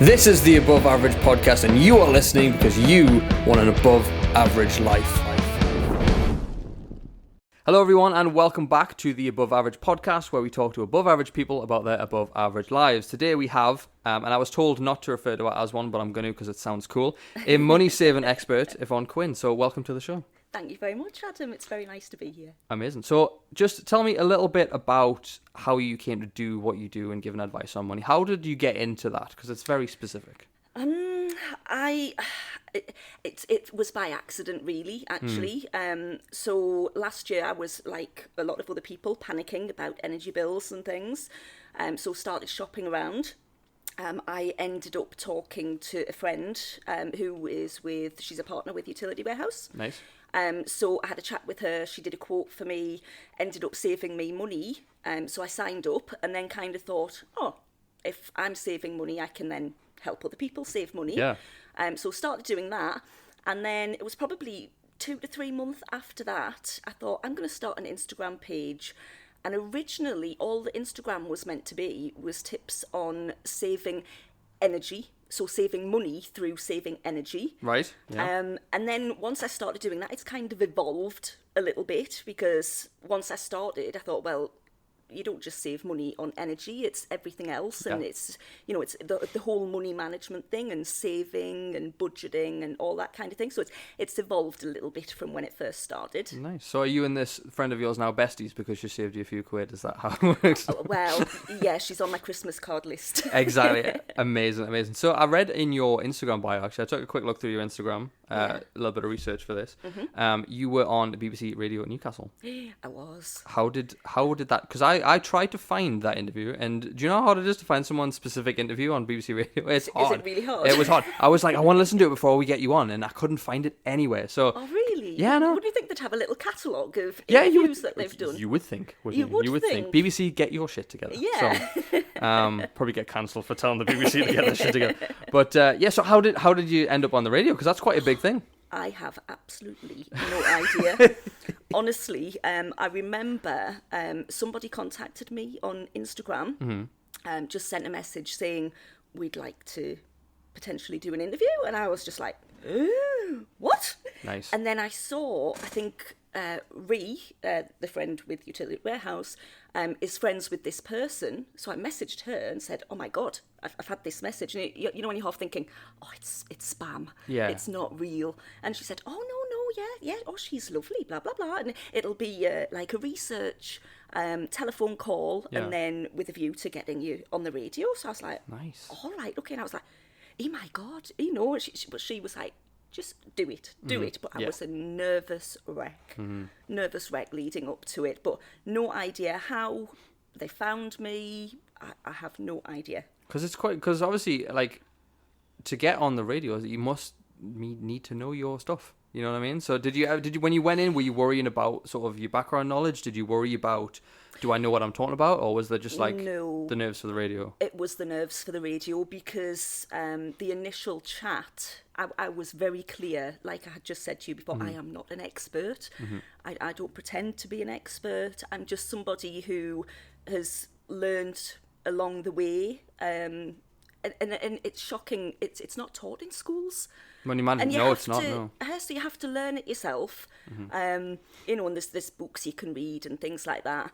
This is the Above Average Podcast, and you are listening because you want an above average life. Hello everyone, and welcome back to the Above Average Podcast, where we talk to above average people about their above average lives. Today we have, and I was told not to refer to it as one, but I'm going to because it sounds cool, a money saving expert, Yvonne Quinn. So welcome to the show. Thank you very much, Adam. It's very nice to be here. Amazing. So just tell me a little bit about how you came to do what you do and giving advice on money. How did you get into that? Because it's very specific. It was by accident, really, actually. So last year I was, like a lot of other people, panicking about energy bills and things. So started shopping around. I ended up talking to a friend she's a partner with Utility Warehouse. Nice. So I had a chat with her. She did a quote for me, ended up saving me money. So I signed up and then kind of thought, if I'm saving money, I can then help other people save money. Yeah. So started doing that. And then it was probably 2 to 3 months after that, I thought, I'm going to start an Instagram page. And originally, all the Instagram was meant to be was tips on saving energy. So saving money through saving energy. Right. Yeah. And then once I started doing that, it's kind of evolved a little bit, because once I started, I thought, well, you don't just save money on energy, it's everything else. And it's, it's the whole money management thing and saving and budgeting and all that kind of thing. So it's evolved a little bit from when it first started. Nice. So are you and this friend of yours now besties because she saved you a few quid? Is that how it works? Well, yeah, she's on my Christmas card list. Exactly. Amazing. So I read in your Instagram bio, actually, I took a quick look through your Instagram, a little bit of research for this. Mm-hmm. You were on BBC Radio at Newcastle. I was. How did that, because I tried to find that interview, and do you know how hard it is to find someone's specific interview on BBC Radio? It's hard. Is it really hard? It was hard. I was like, I want to listen to it before we get you on, and I couldn't find it anyway. So. Oh, really? Yeah, no. Wouldn't you think they'd have a little catalogue of interviews that they've done? You would think, wouldn't you? You would think. BBC, get your shit together. Yeah. So, probably get cancelled for telling the BBC to get their shit together. But so how did you end up on the radio? Because that's quite a big thing. I have absolutely no idea. Honestly, I remember somebody contacted me on Instagram, just sent a message saying, we'd like to potentially do an interview. And I was just like, what? Nice. And then I saw, I think, the friend with Utility Warehouse, is friends with this person. So I messaged her and said, oh my God, I've had this message. And you know when you're half thinking, oh, it's spam. Yeah. It's not real. And she said, oh, no, yeah. Oh, she's lovely, blah, blah, blah. And it'll be like a research telephone call, and then with a view to getting you on the radio. So I was like, nice. All right, okay. And I was like, oh my God, but she was like, just do it. But I was a nervous wreck leading up to it, but no idea how they found me. I have no idea. Because obviously, like, to get on the radio, you must need to know your stuff. You know what I mean? So did you when you went in, were you worrying about sort of your background knowledge? Did you worry about, do I know what I'm talking about? Or was there just like the nerves for the radio? It was the nerves for the radio, because the initial chat, I was very clear, like I had just said to you before, I am not an expert. I don't pretend to be an expert. I'm just somebody who has learned along the way. And it's shocking. It's not taught in schools. Money management, no, it's not. No. So you have to learn it yourself. And there's books you can read and things like that.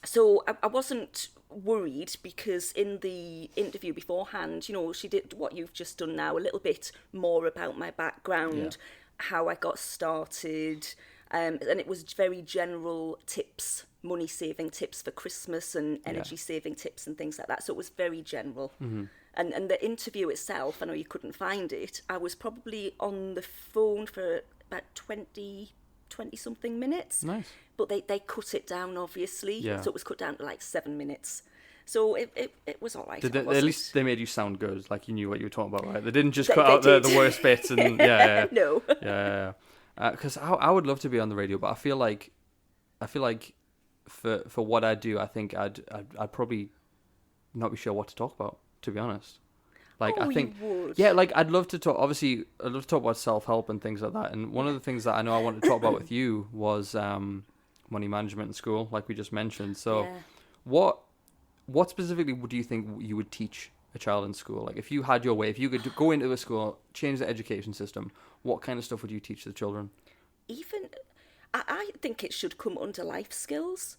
So I wasn't worried, because in the interview beforehand, she did what you've just done now, a little bit more about my background, how I got started, and it was very general tips, money saving tips for Christmas and energy saving tips and things like that. So it was very general. And the interview itself, I know you couldn't find it, I was probably on the phone for about 20 something minutes. Nice. But they cut it down, obviously. Yeah. So it was cut down to like 7 minets. So it was all right. At least they made you sound good, like you knew what you were talking about, right? They didn't just cut out the worst bits and No. Yeah. Because I would love to be on the radio, but I feel like for what I do, I think I'd probably not be sure what to talk about, to be honest. Like, I think, you would. Yeah, like I'd love to talk. Obviously, I'd love to talk about self-help and things like that. And one of the things that I know I wanted to talk about with you was money management in school, like we just mentioned. So, what specifically do you think you would teach a child in school? Like, if you had your way, if you could go into a school, change the education system, what kind of stuff would you teach the children? Even, I think it should come under life skills,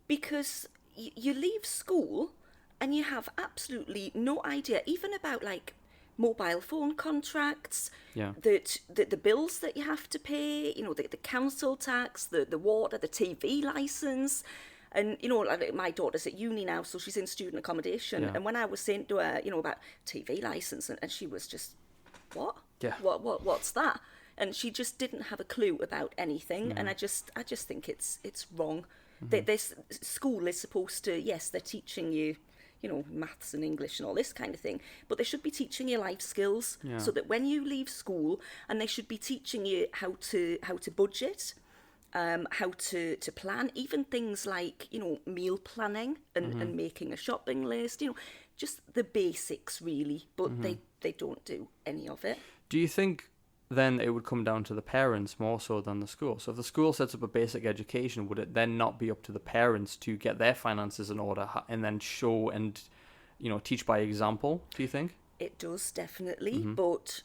because you leave school and you have absolutely no idea, even about like mobile phone contracts, Yeah. the bills that you have to pay, the council tax, the water, the TV license. And, like my daughter's at uni now, so she's in student accommodation. Yeah. And when I was saying to her, about TV license, and she was just, what? Yeah. What's that? And she just didn't have a clue about anything. And I just think it's wrong. This school is supposed to, yes, they're teaching you, maths and English and all this kind of thing, but they should be teaching you life skills, so that when you leave school, and they should be teaching you how to budget, how to plan, even things like, meal planning and making a shopping list, just the basics really, but they don't do any of it. Do you think then it would come down to the parents more so than the school? So if the school sets up a basic education, would it then not be up to the parents to get their finances in order and then show and, teach by example, do you think? It does, definitely, but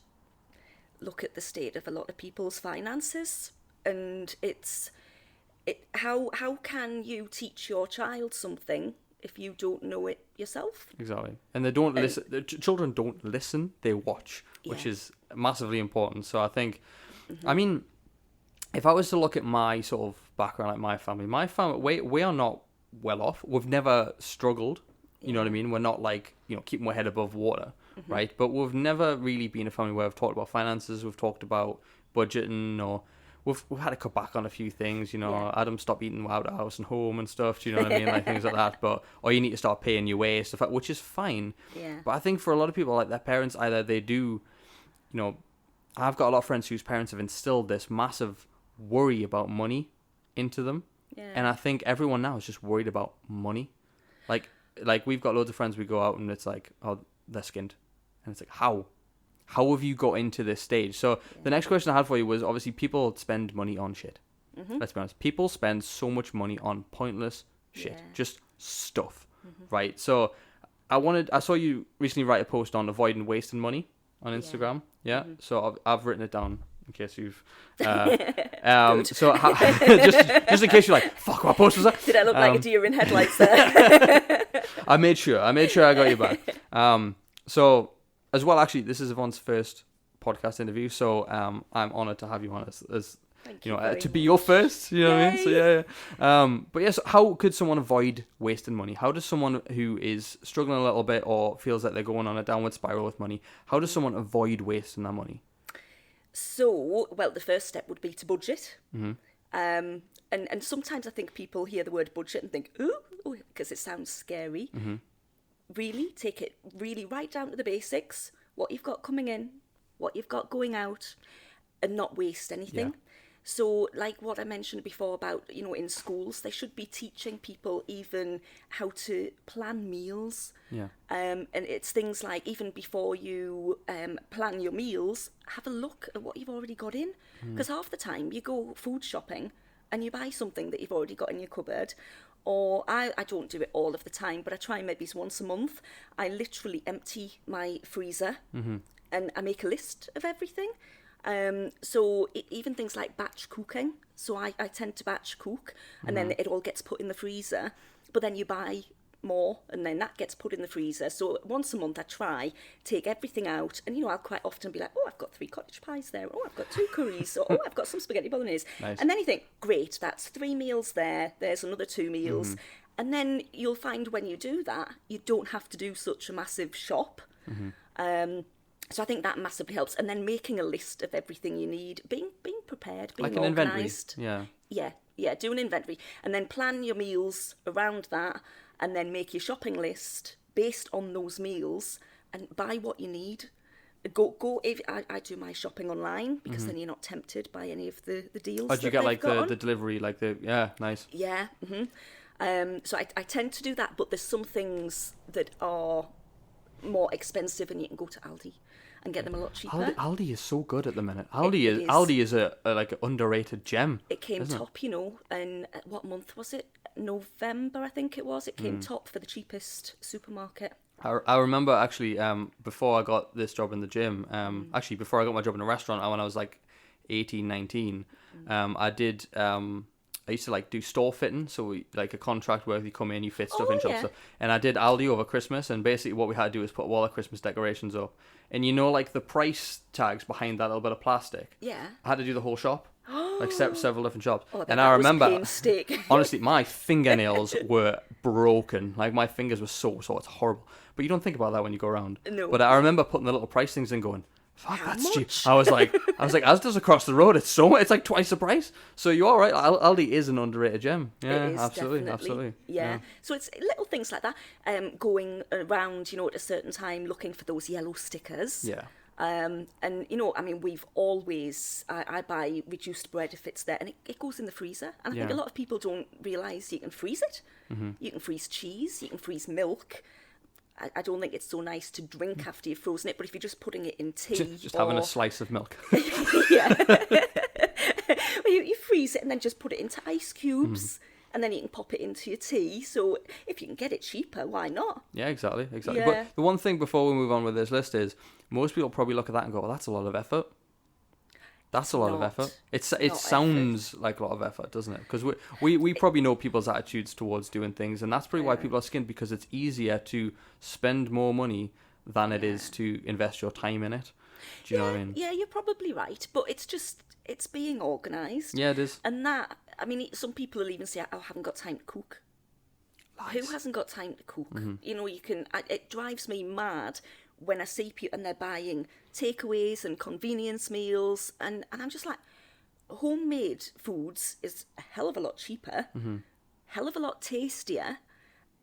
look at the state of a lot of people's finances, and how can you teach your child something if you don't know it yourself? Exactly. And they don't listen. The children don't listen, they watch, which is massively important. So I think, I mean, if I was to look at my sort of background, like my family, we are not well off. We've never struggled. You know what I mean? We're not like, keeping our head above water, right? But we've never really been a family where we've talked about finances, we've talked about budgeting, or we've had to cut back on a few things, Adam stopped eating out of house and home and stuff, do you know what I mean? Like things like that. Or you need to start paying your way, stuff like, which is fine. Yeah. But I think for a lot of people, like their parents, either they do, I've got a lot of friends whose parents have instilled this massive worry about money into them. Yeah. And I think everyone now is just worried about money. Like we've got loads of friends, we go out and it's like, oh, they're skinned. And it's like, how have you got into this stage? So the next question I had for you was, obviously people spend money on shit. Let's be honest. People spend so much money on pointless shit, just stuff, right? So I saw you recently write a post on avoiding wasting money on Instagram. Yeah. So I've written it down in case you've, so just in case you're like, fuck, what post was that? Did I look like a deer in headlights there? I made sure I got you back. So as well, actually, this is Yvonne's first podcast interview, so I'm honoured to have you on as to be your first. You know what I mean? So yeah. But yes, how could someone avoid wasting money? How does someone who is struggling a little bit or feels like they're going on a downward spiral with money, how does someone avoid wasting their money? So, well, the first step would be to budget. And sometimes I think people hear the word budget and think, ooh, because it sounds scary. Really take it really right down to the basics, what you've got coming in, what you've got going out, and not waste anything. So like what I mentioned before about, in schools, they should be teaching people even how to plan meals. And it's things like, even before you plan your meals, have a look at what you've already got in. Because half the time you go food shopping and you buy something that you've already got in your cupboard. Or I don't do it all of the time, but I try maybe once a month. I literally empty my freezer and I make a list of everything. So even things like batch cooking. So I tend to batch cook and then it all gets put in the freezer. But then you buy more and then that gets put in the freezer. So once a month I take everything out, and I'll quite often be like, oh, I've got 3 cottage pies there, oh, I've got 2 curries, or oh, I've got some spaghetti bolognese. Nice. And then you think, great, that's 3 meals there's another 2 meals. And then you'll find when you do that, you don't have to do such a massive shop. So I think that massively helps. And then making a list of everything you need, being prepared, being like an organised. inventory. Yeah, do an inventory. And then plan your meals around that, and then make your shopping list based on those meals and buy what you need. Go. If I do my shopping online, because then you're not tempted by any of the deals. Oh, do you get like the delivery, like nice. Yeah. So I tend to do that, but there's some things that are more expensive, and you can go to Aldi and get them a lot cheaper. Aldi is so good at the minute. Aldi is a like an underrated gem. It came top, and what month was it? November, I think it was. It came top for the cheapest supermarket. I remember actually before I got this job in the gym, actually before I got my job in a restaurant, when I was like 18, 19, I used to like do store fitting, so like a contract where you come in, you fit stuff in shops. So, and I did Aldi over Christmas, and basically what we had to do is put all the Christmas decorations up. And like the price tags behind that little bit of plastic. Yeah. I had to do the whole shop. Like several different shops. Oh, and I remember, painstaking. honestly, my fingernails were broken. Like my fingers were so it's horrible. But you don't think about that when you go around. No. But I remember putting the little price things in going, fuck, How that's cheap. much? I was like, Asda's across the road. It's like twice the price. So you're all right. Aldi is an underrated gem. Yeah, It is, absolutely, definitely. absolutely. Yeah. So it's little things like that. Going around, at a certain time, looking for those yellow stickers. Yeah. And we've always, I buy reduced bread if it's there, and it goes in the freezer. And I think a lot of people don't realise you can freeze it. Mm-hmm. You can freeze cheese, you can freeze milk. I don't think it's so nice to drink after you've frozen it, but if you're just putting it in tea, just having a slice of milk. yeah, you freeze it and then just put it into ice cubes. And then you can pop it into your tea. So if you can get it cheaper, why not? Yeah, exactly. Yeah. But the one thing before we move on with this list is most people probably look at that and go, well, that's a lot of effort. That's a lot of effort. It sounds like a lot of effort, doesn't it? Because we probably know people's attitudes towards doing things, and that's probably why people are skinned, because it's easier to spend more money than it is to invest your time in it. Do you know what I mean? Yeah, you're probably right. But it's being organised. Yeah, it is. And some people will even say, I haven't got time to cook. Lies. Who hasn't got time to cook? It drives me mad when I see people and they're buying takeaways and convenience meals, and I'm just like, homemade foods is a hell of a lot cheaper, hell of a lot tastier,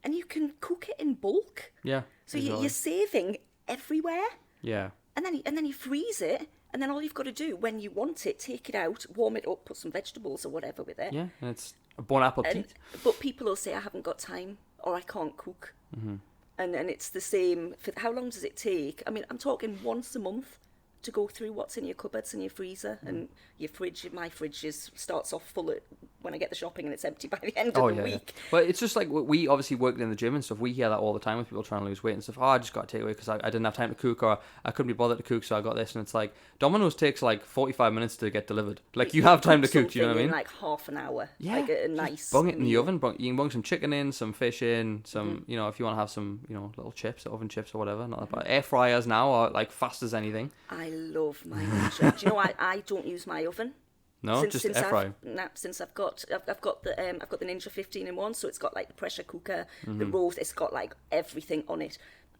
and you can cook it in bulk. Yeah. So exactly. you're saving everywhere. Yeah. And then you freeze it, and then all you've got to do when you want it, take it out, warm it up, put some vegetables or whatever with it. Yeah, and it's a bon appetit. But people will say, I haven't got time, or I can't cook. Mm-hmm. And it's the same. How long does it take? I mean, I'm talking once a month to go through what's in your cupboards and your freezer and your fridge. My fridge starts off full when I get the shopping, and it's empty by the end of the week. Yeah. But it's just like, we obviously worked in the gym and stuff. We hear that all the time with people trying to lose weight and stuff. I just got to take away because I didn't have time to cook, or I couldn't be bothered to cook, so I got this. And it's like, Domino's takes like 45 minutes to get delivered. Like, you have time to cook, do you know what I mean? In like half an hour. Yeah. Like a nice bung it in the meal. oven. You can bung some chicken in, some fish in, some, if you want to have some, little chips, oven chips or whatever. Not that bad. Air fryers now are like fast as anything. I love my oven. Do you know I don't use my oven? No, just air fry. Since I've got the Ninja 15-in-1, so it's got like the pressure cooker, the roast, it's got like everything on it.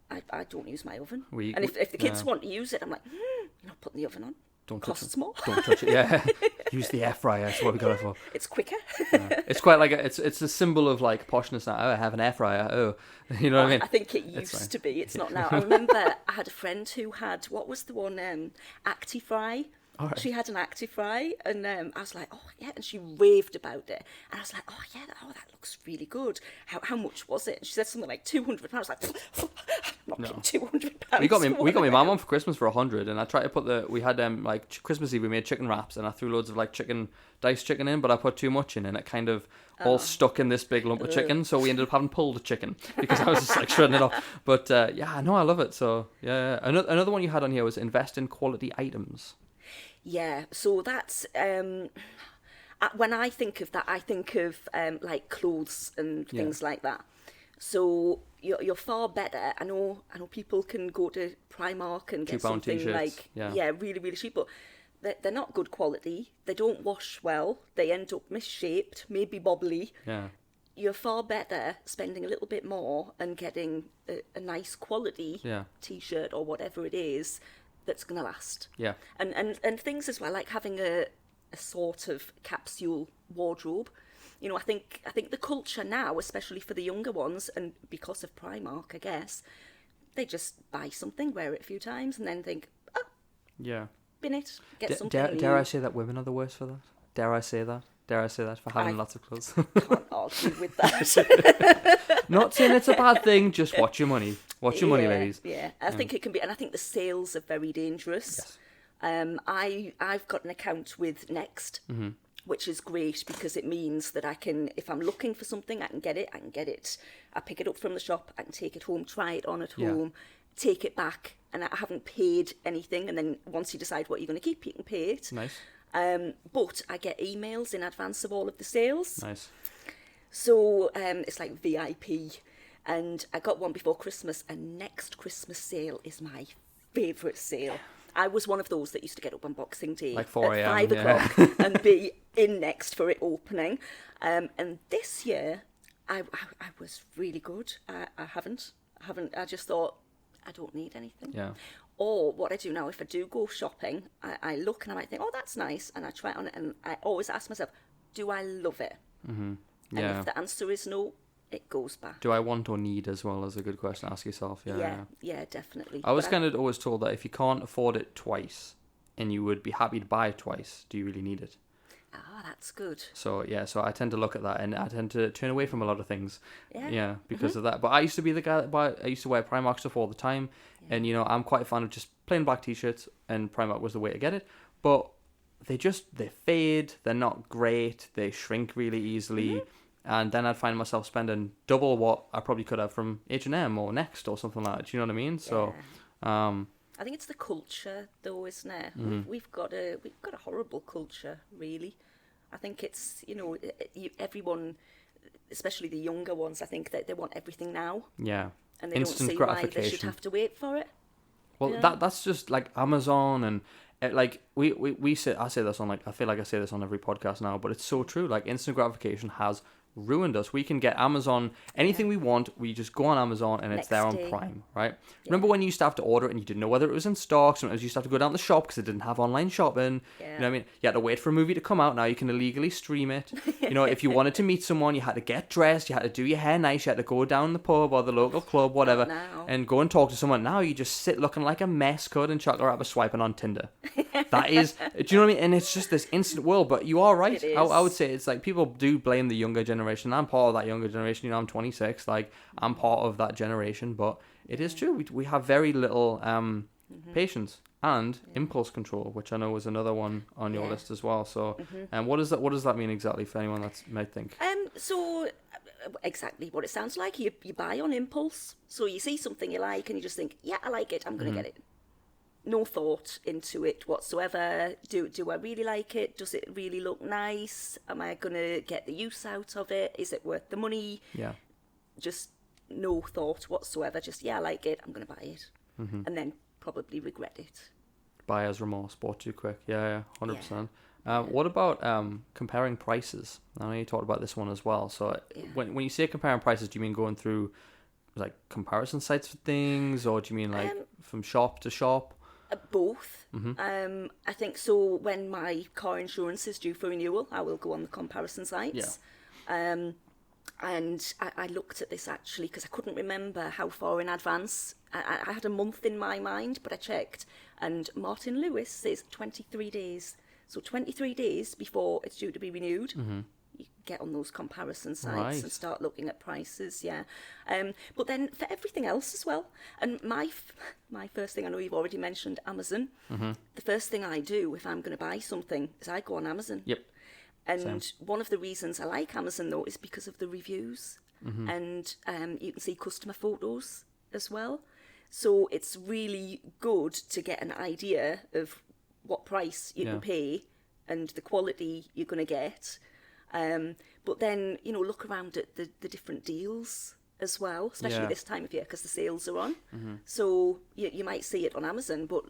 I don't use my oven. And if the kids want to use it, I'm like, you're not putting the oven on. Don't costs touch it. more. Don't touch it. Yeah, use the air fryer. That's what we got it for. It's quicker. It's quite like it's a symbol of like poshness now. Oh, I have an air fryer. Oh, you know what I mean? I think it used to be. It's not now. I remember I had a friend who had, what was the one, ActiFry. Right. She had an ActiFry, and I was like, oh yeah, and she raved about it, and I was like, oh yeah, that looks really good. How much was it? And she said something like £200. I was like, I'm not paying £200. We got my mum one for Christmas for 100, and I tried to put we had like Christmas Eve we made chicken wraps, and I threw loads of like diced chicken in, but I put too much in, and it kind of all stuck in this big lump of chicken, so we ended up having pulled chicken because I was just like shredding it off. But yeah, no, I love it. So yeah. Another one you had on here was invest in quality items. Yeah, so that's when I think of that, I think of like clothes and things like that. So you're far better. I know people can go to Primark and get something t-shirts. like really, really cheap, but they're not good quality. They don't wash well. They end up misshaped, maybe bobbly. Yeah. You're far better spending a little bit more and getting a nice quality t-shirt or whatever it is that's going to last. Yeah. And things as well, like having a sort of capsule wardrobe. I think the culture now, especially for the younger ones, and because of Primark, I guess, they just buy something, wear it a few times, and then think, bin it, get something new. Dare I say that women are the worst for that? Dare I say that for having lots of clothes? Can't argue with that. Not saying it's a bad thing, just watch your money. Watch your money, ladies. Yeah, I think it can be, and I think the sales are very dangerous. Yes. I've got an account with Next, which is great because it means that I can, if I'm looking for something, I can get it. I pick it up from the shop, I can take it home, try it on at home, take it back, and I haven't paid anything. And then once you decide what you're going to keep, you can pay it. Nice. But I get emails in advance of all of the sales. Nice. So it's like VIP. And I got one before Christmas, and next Christmas sale is my favourite sale. I was one of those that used to get up on Boxing Day like 4 at a.m. 5 o'clock and be in next for it opening. And this year, I was really good. I haven't. I just thought, I don't need anything. Yeah. Or what I do now, if I do go shopping, I look and I might think, oh, that's nice. And I try it on, and I always ask myself, do I love it? Mm-hmm. And Yeah. if the answer is no, it goes back. Do I want or need as well is a good question to ask yourself. Yeah, definitely. I was kind of always told that if you can't afford it twice and you would be happy to buy it twice, do you really need it? Ah, that's good. So so I tend to look at that, and I tend to turn away from a lot of things. Yeah. Because of that. But I used to be the guy I used to wear Primark stuff all the time, and I'm quite a fan of just plain black t-shirts, and Primark was the way to get it. But they fade, they're not great, they shrink really easily. And then I'd find myself spending double what I probably could have from H&M or Next or something like that. Do you know what I mean? So, I think it's the culture, though, isn't it? We've got a horrible culture, really. I think it's everyone, especially the younger ones. I think that they want everything now. Yeah. And they Instant don't see gratification. why they should have to wait for it. Well, that's just like Amazon and. Like I say this on I feel like I say this on every podcast now, but it's so true. Like instant gratification has ruined us. We can get Amazon anything we want. We just go on Amazon and it's there on Prime, right? Remember when you used to have to order it and you didn't know whether it was in stock? Sometimes you used to have to go down to the shop because it didn't have online shopping. You know what I mean? You had to wait for a movie to come out. Now you can illegally stream it. If you wanted to meet someone, you had to get dressed. You had to do your hair nice. You had to go down the pub or the local club, whatever, and go and talk to someone. Now you just sit looking like a mess covered in chocolate wrapper swiping on Tinder. That is, do you know what I mean? And it's just this instant world. But you are right. I would say it's like people do blame the younger generation. I'm part of that younger generation. I'm 26. Like I'm part of that generation. But it is true. We have very little patience and impulse control, which I know is another one on your list as well. So, what does that mean exactly for anyone that might think? So exactly what it sounds like. You buy on impulse. So you see something you like and you just think, yeah, I like it. I'm going to get it. No thought into it whatsoever. Do I really like it? Does it really look nice? Am I going to get the use out of it? Is it worth the money? Yeah. Just no thought whatsoever. Just, yeah, I like it. I'm going to buy it. And then probably regret it. Buyer's remorse, bought too quick. Yeah, 100%. What about comparing prices? I know you talked about this one as well. So when you say comparing prices, do you mean going through like comparison sites for things, or do you mean like from shop to shop? Both. I think so. When my car insurance is due for renewal, I will go on the comparison sites. And I looked at this actually because I couldn't remember how far in advance. I had a month in my mind, but I checked, and Martin Lewis says 23 days. So 23 days before it's due to be renewed. You get on those comparison sites and start looking at prices, but then for everything else as well. And my first thing, I know you've already mentioned Amazon. The first thing I do if I'm going to buy something is I go on Amazon. Yep. And one of the reasons I like Amazon though is because of the reviews, and you can see customer photos as well. So it's really good to get an idea of what price you can pay and the quality you're going to get. But then, look around at the different deals as well, especially this time of year because the sales are on. So you might see it on Amazon, but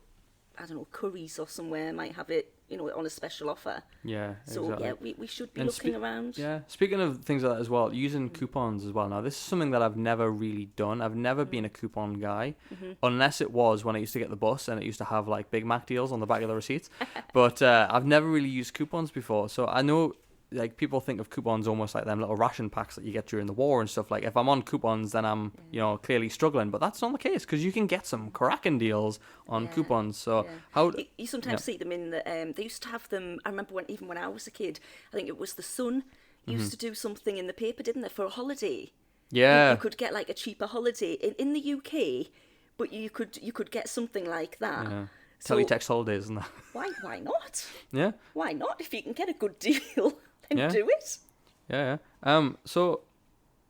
I don't know, Curry's or somewhere might have it, on a special offer. Yeah, so exactly. we should be looking around. Yeah, speaking of things like that as well, using coupons as well. Now, this is something that I've never really done. I've never been a coupon guy, unless it was when I used to get the bus and it used to have like Big Mac deals on the back of the receipts. But I've never really used coupons before, so I know. Like people think of coupons almost like them little ration packs that you get during the war and stuff. Like if I'm on coupons, then I'm clearly struggling. But that's not the case because you can get some cracking deals on coupons. So how you sometimes see them in the they used to have them. I remember when I was a kid, I think it was the Sun used to do something in the paper, didn't they, for a holiday? Yeah, you could get like a cheaper holiday in the UK, but you could get something like that. teletext holidays and that. Why not? Yeah. Why not? If you can get a good deal, then Yeah. do it. Yeah. So,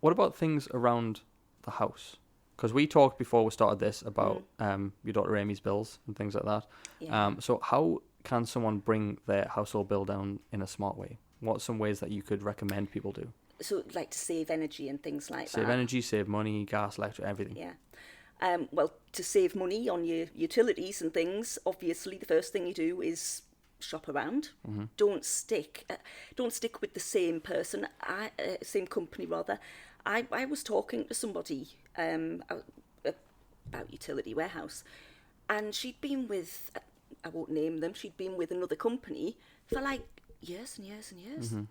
what about things around the house? Because we talked before we started this about your daughter Amy's bills and things like that. Yeah. So how can someone bring their household bill down in a smart way? What are some ways that you could recommend people do? So, like to save energy and things like that. Save energy, save money, gas, electric, everything. Yeah. Well, to save money on your utilities and things, obviously the first thing you do is shop around. Mm-hmm. Don't stick with the same person, same company rather. I was talking to somebody about Utility Warehouse, and she'd been with, I won't name them, she'd been with another company for like years and years and years. Mm-hmm.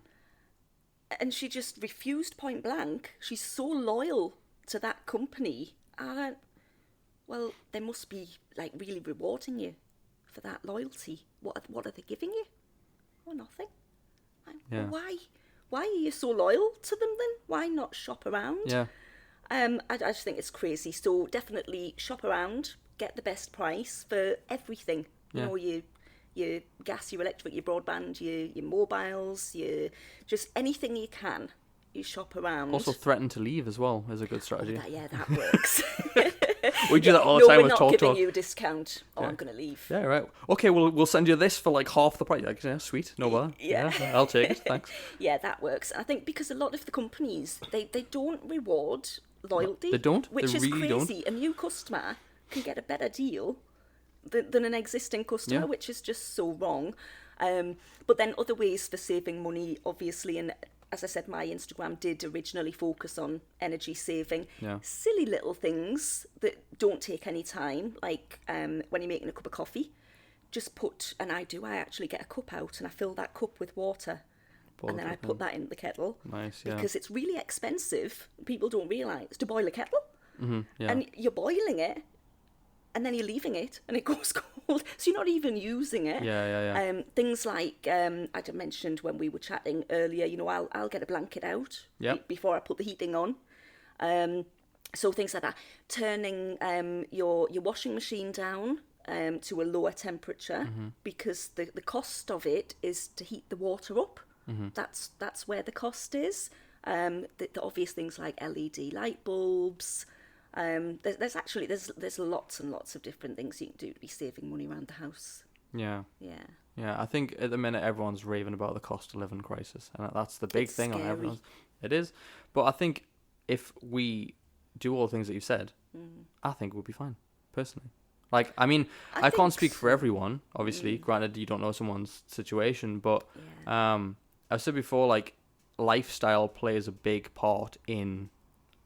And she just refused point blank. She's so loyal to that company. I went, well, they must be like really rewarding you for that loyalty. What are they giving you? Oh, nothing. Yeah. Well, why are you so loyal to them then? Why not shop around? Yeah. I just think it's crazy. So definitely shop around, get the best price for everything. Yeah. You know, your gas, your electric, your broadband, your mobiles, your just anything you can. You shop around. Also, threaten to leave as well is a good strategy. That works. We do that all the time we're with not Talk giving Talk. you a discount. Oh, I'm going to leave. Yeah, right. Okay, we'll send you this for like half the price. Like, yeah, sweet, no bother. Yeah. I'll take it. Thanks. Yeah, that works. And I think because a lot of the companies, they don't reward loyalty. They don't. Which They is really don't. crazy. A new customer can get a better deal than an existing customer, Yeah. which is just so wrong. But then other ways for saving money, obviously, and as I said, my Instagram did originally focus on energy saving. Yeah. Silly little things that don't take any time, like when you're making a cup of coffee, just put, and I actually get a cup out and I fill that cup with water. And then I put that in the kettle. Nice, yeah. Because it's really expensive. People don't realise to boil a kettle. Mm-hmm, yeah. And you're boiling it, and then you're leaving it, and it goes cold. So you're not even using it. Yeah. Things like I mentioned when we were chatting earlier. You know, I'll get a blanket out before I put the heating on. So things like that. Turning your washing machine down to a lower temperature because the cost of it is to heat the water up. Mm-hmm. That's where the cost is. The obvious things like LED light bulbs. There's lots and lots of different things you can do to be saving money around the house. Yeah. Yeah. Yeah, I think at the minute everyone's raving about the cost of living crisis, and that's the big thing on everyone's. It is, but I think if we do all the things that you've said, I think we'll be fine, personally. Like, I mean, I can't speak for everyone, obviously. Granted, you don't know someone's situation, but I've said before, like, lifestyle plays a big part in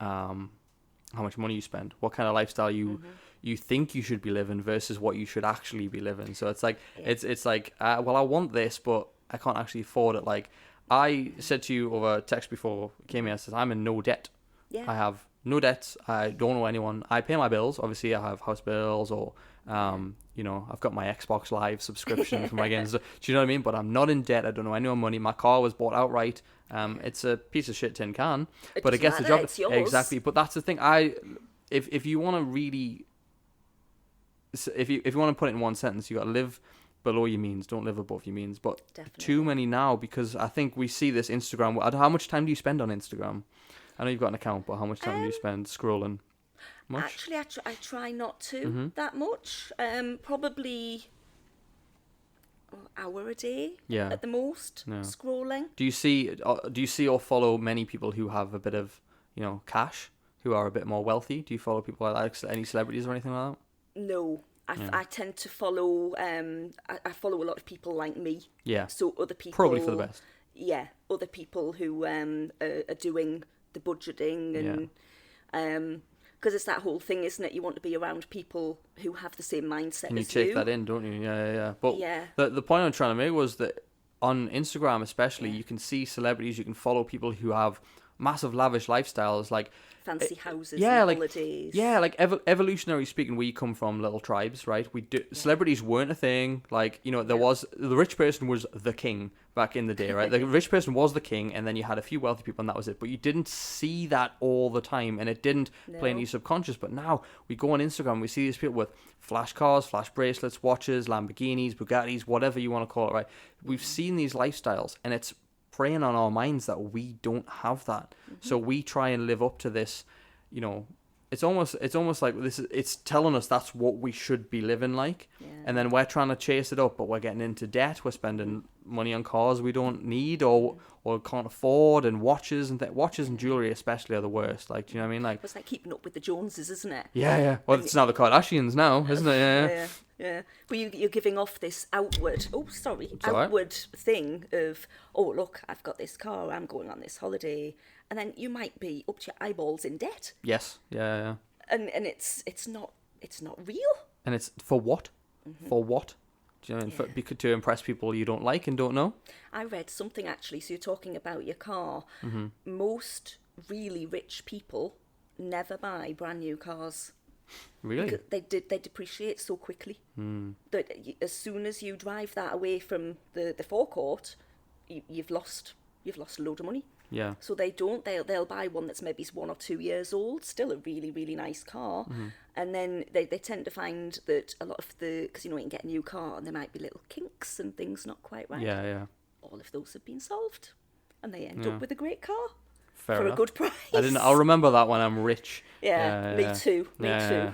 how much money you spend, what kind of lifestyle you think you should be living versus what you should actually be living. So it's like it's like well, I want this, but I can't actually afford it. Like I said to you over text before we came here, I said I'm in no debt. I have no debts. I don't owe anyone. I pay my bills. Obviously, I have house bills or you know, I've got my Xbox Live subscription for my games. Do you know what I mean? But I'm not in debt. I don't owe anyone money. My car was bought outright. It's a piece of shit tin can, but it gets the job. It's yours. Exactly. But that's the thing. If you want to really, if you want to put it in one sentence, you got to live below your means. Don't live above your means. But too many now, because I think we see this Instagram. How much time do you spend on Instagram? I know you've got an account, but how much time do you spend scrolling? Much? Actually, I try not to that much. Probably an hour a day at the most, scrolling. Do you see or follow many people who have a bit of, you know, cash, who are a bit more wealthy? Do you follow people like that, any celebrities or anything like that? No. I tend to follow, I follow a lot of people like me. Yeah. So other people... Probably for the best. Yeah. Other people who are doing the budgeting and... Because it's that whole thing, isn't it? You want to be around people who have the same mindset and as you take that in, don't you? Yeah. But the point I'm trying to make was that on Instagram especially, you can see celebrities, you can follow people who have massive lavish lifestyles, like fancy houses yeah, and like holidays. yeah, like evolutionary speaking, we come from little tribes, right? Celebrities weren't a thing. Like, you know, there was the rich person was the king back in the day, right? The rich person was the king, and then you had a few wealthy people, and that was it. But you didn't see that all the time, and it didn't play into your subconscious. But now we go on Instagram, we see these people with flash cars, flash bracelets, watches, Lamborghinis, Bugattis, whatever you want to call it, right? We've seen these lifestyles, and it's preying on our minds that we don't have that. So we try and live up to this, you know, it's almost like it's telling us that's what we should be living like. And then we're trying to chase it up, but we're getting into debt, we're spending money on cars we don't need or can't afford, and watches and jewelry especially are the worst. Like, do you know what I mean? Like, It's like keeping up with the Joneses, isn't it? yeah. Well, it's now the Kardashians now, isn't it? Yeah. But you're giving off this outward Right. thing of, oh, look, I've got this car, I'm going on this holiday. And then you might be up to your eyeballs in debt. Yes. Yeah. And it's not real. And it's for what? For what? Do you know what I mean? To impress people you don't like and don't know? I read something actually, so you're talking about your car. Most really rich people never buy brand new cars. Really? Because they depreciate so quickly that as soon as you drive that away from the forecourt, you've lost a load of money. Yeah. So they'll buy one that's maybe 1 or 2 years old, still a really, really nice car. And then they tend to find that a lot of because you can get a new car and there might be little kinks and things not quite right. Yeah. All of those have been solved and they end up with a great car. Fair for enough. a good price. I'll remember that when I'm rich. Yeah, me too. Yeah.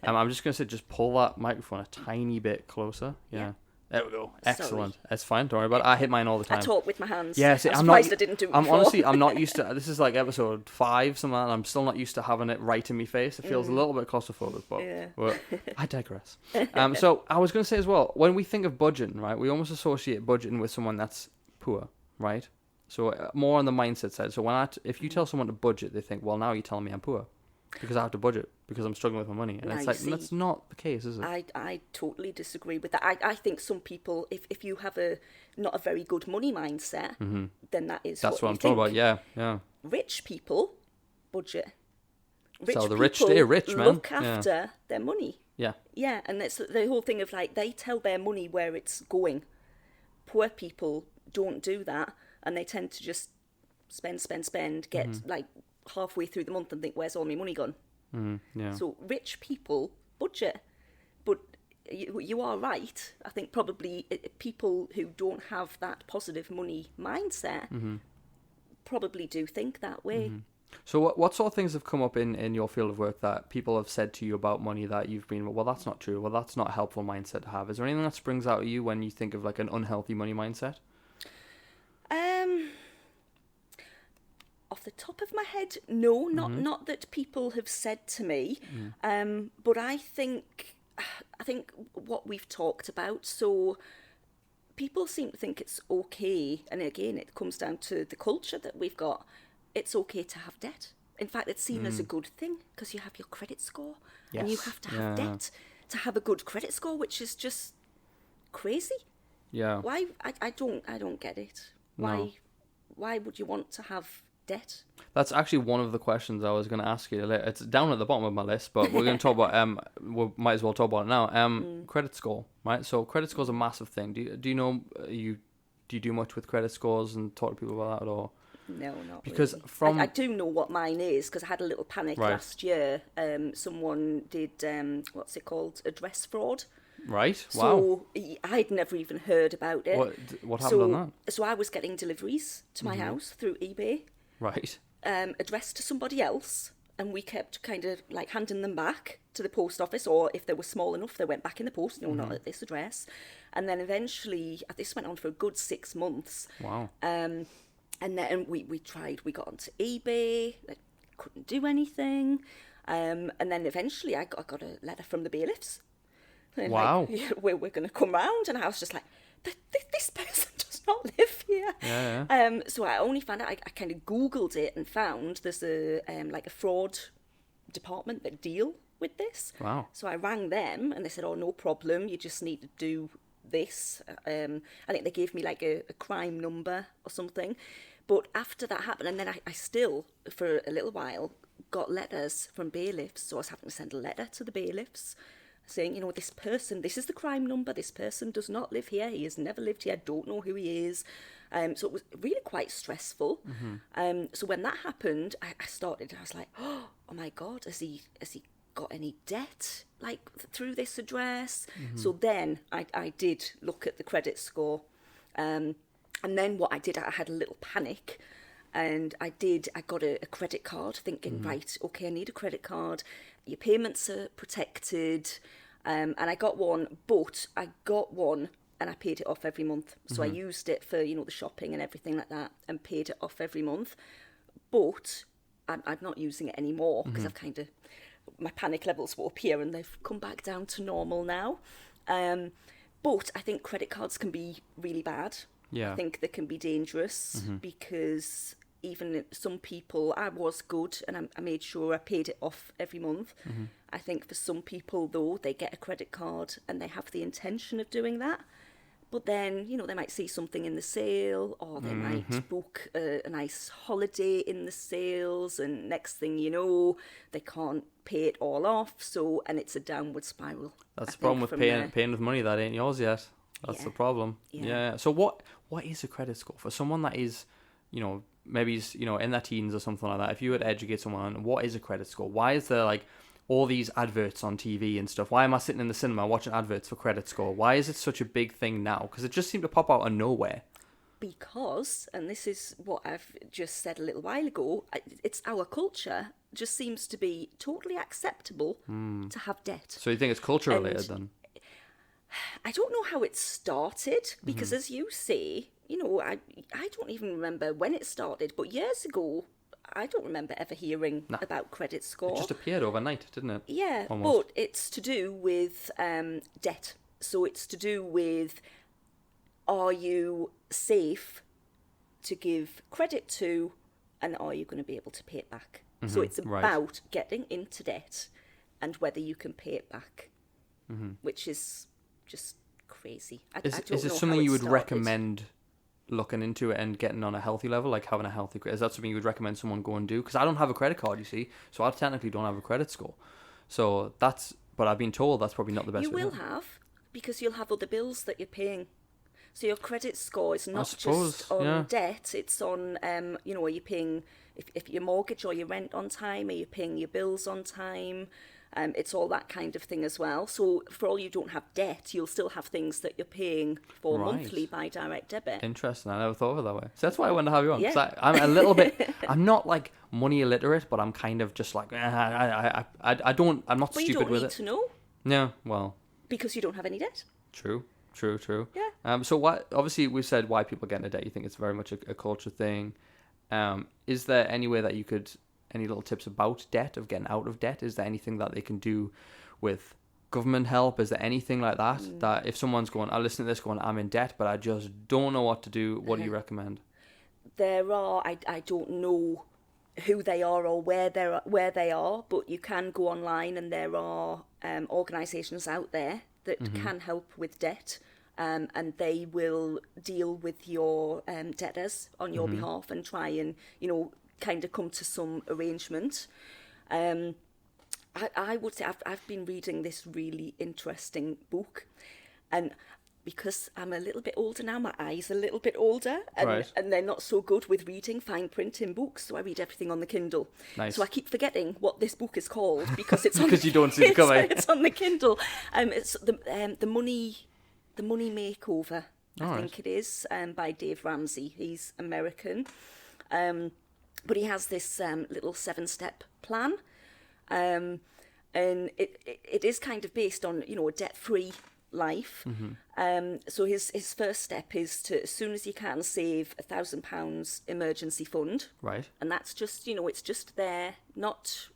I'm just going to say, just pull that microphone a tiny bit closer. Yeah. There we go. Excellent. Sorry. It's fine. Don't worry about it. I hit mine all the time. I talk with my hands. Yeah, see, I'm surprised I didn't do it before. Honestly, I'm not used to. This is like episode 5, something like that, and I'm still not used to having it right in my face. It feels a little bit claustrophobic, but I digress. So I was going to say as well, when we think of budgeting, right, we almost associate budgeting with someone that's poor, right? So more on the mindset side. So if you tell someone to budget, they think, well, now you're telling me I'm poor because I have to budget because I'm struggling with my money, and it's like that's not the case, is it? I totally disagree with that. I think some people, if you have not a very good money mindset, then that's what I'm talking about. Yeah. Rich people budget. So the rich stay rich, man. Look after their money. Yeah, and that's the whole thing of like they tell their money where it's going. Poor people don't do that, and they tend to just spend, get like halfway through the month and think, where's all my money gone? So rich people budget, but you are right. I think probably people who don't have that positive money mindset probably do think that way. So what sort of things have come up in your field of work that people have said to you about money that you've been, well, that's not true, well, that's not a helpful mindset to have? Is there anything that springs out at you when you think of like an unhealthy money mindset? Off the top of my head, no, not that people have said to me, but I think what we've talked about, so people seem to think it's okay, and again, it comes down to the culture that we've got. It's okay to have debt. In fact, it's seen as a good thing because you have your credit score, and you have to have debt to have a good credit score, which is just crazy. Yeah. Why? I don't get it. No. Why would you want to have debt? That's actually one of the questions I was going to ask you. It's down at the bottom of my list, but we're going to talk about. We might as well talk about it now. Credit score, right? So credit score is a massive thing. Do you know do you do much with credit scores and talk to people about that at all? No, not because really. I do know what mine is because I had a little panic last year. Someone did what's it called? Address fraud. Right. Wow. So I'd never even heard about it. What happened on that? So I was getting deliveries to my house through eBay. Right. Addressed to somebody else, and we kept kind of like handing them back to the post office, or if they were small enough, they went back in the post. No, not at this address. And then eventually, this went on for a good 6 months. Wow. And then we tried. We got onto eBay. They couldn't do anything. And then eventually, I got a letter from the bailiffs. Wow. Like, we're going to come round, and I was just like, this person does not live here. Yeah. So I only found out. I kind of Googled it and found there's a fraud department that deal with this. Wow. So I rang them, and they said, "Oh, no problem. You just need to do this." I think they gave me like a crime number or something. But after that happened, and then I still, for a little while, got letters from bailiffs, so I was having to send a letter to the bailiffs saying, you know, this person, this is the crime number, this person does not live here, he has never lived here, don't know who he is. So it was really quite stressful. So when that happened, I was like, oh my God, has he got any debt like through this address? So then I did look at the credit score. And then what I did, I had a little panic. And I got a credit card thinking, right, okay, I need a credit card. Your payments are protected. And I got one, but I got one and I paid it off every month. So I used it for, you know, the shopping and everything like that and paid it off every month. But I'm not using it anymore because I've kind of, my panic levels were up here and they've come back down to normal now. But I think credit cards can be really bad. Yeah. I think they can be dangerous because even some people, I was good and I made sure I paid it off every month. I think for some people, though, they get a credit card and they have the intention of doing that. But then, you know, they might see something in the sale or they might book a nice holiday in the sales and next thing you know, they can't pay it all off. So, and it's a downward spiral. That's the problem with paying with money that ain't yours yet. That's the problem. Yeah. So what is a credit score for someone that is, you know, maybe is, you know, in their teens or something like that? If you were to educate someone, what is a credit score? Why is there like all these adverts on TV and stuff? Why am I sitting in the cinema watching adverts for credit score? Why is it such a big thing now? Because it just seemed to pop out of nowhere. Because, and this is what I've just said a little while ago, it's our culture just seems to be totally acceptable to have debt. So you think it's culture related then? I don't know how it started because as you say, you know, I don't even remember when it started, but years ago, I don't remember ever hearing about credit score. It just appeared overnight, didn't it? Yeah, almost. But it's to do with debt. So it's to do with, are you safe to give credit to and are you going to be able to pay it back? So it's about getting into debt and whether you can pay it back, which is just crazy. Is it something you would recommend looking into it and getting on a healthy level, like having a healthy credit? Is that something you would recommend someone go and do? Because I don't have a credit card, you see, so I technically don't have a credit score. So but I've been told that's probably not the best. You will have, because you'll have other bills that you're paying. So your credit score is not just on debt, it's on, you know, are you paying, if your mortgage or your rent on time, are you paying your bills on time? It's all that kind of thing as well. So for all you don't have debt, you'll still have things that you're paying for monthly by direct debit. Interesting. I never thought of it that way. So that's why I wanted to have you on. Yeah. I'm a little bit, I'm not like money illiterate, but I'm kind of just like, I'm not stupid with it. You don't need to know. No, well. Because you don't have any debt. True. Yeah. So obviously we said why people get into debt. You think it's very much a culture thing. Is there any way that you could, any little tips about debt, of getting out of debt? Is there anything that they can do with government help? Is there anything like that that if someone's going, I listen to this going, I'm in debt, but I just don't know what to do, what do you recommend? There are, I don't know who they are or where they are, but you can go online and there are organisations out there that can help with debt. And they will deal with your debtors on your behalf and try and, you know, kind of come to some arrangement. I would say I've been reading this really interesting book, and because I'm a little bit older now, my eyes are a little bit older, and they're not so good with reading fine print in books, so I read everything on the Kindle. Nice. So I keep forgetting what this book is called because it's because you don't see the cover. It's on the Kindle. It's the Money Makeover, I think it is, by Dave Ramsey. He's American. But he has this little 7-step plan. And it is kind of based on, you know, a debt-free life. So his first step is to, as soon as you can, save £1,000 emergency fund. Right. And that's just, you know, it's just there, not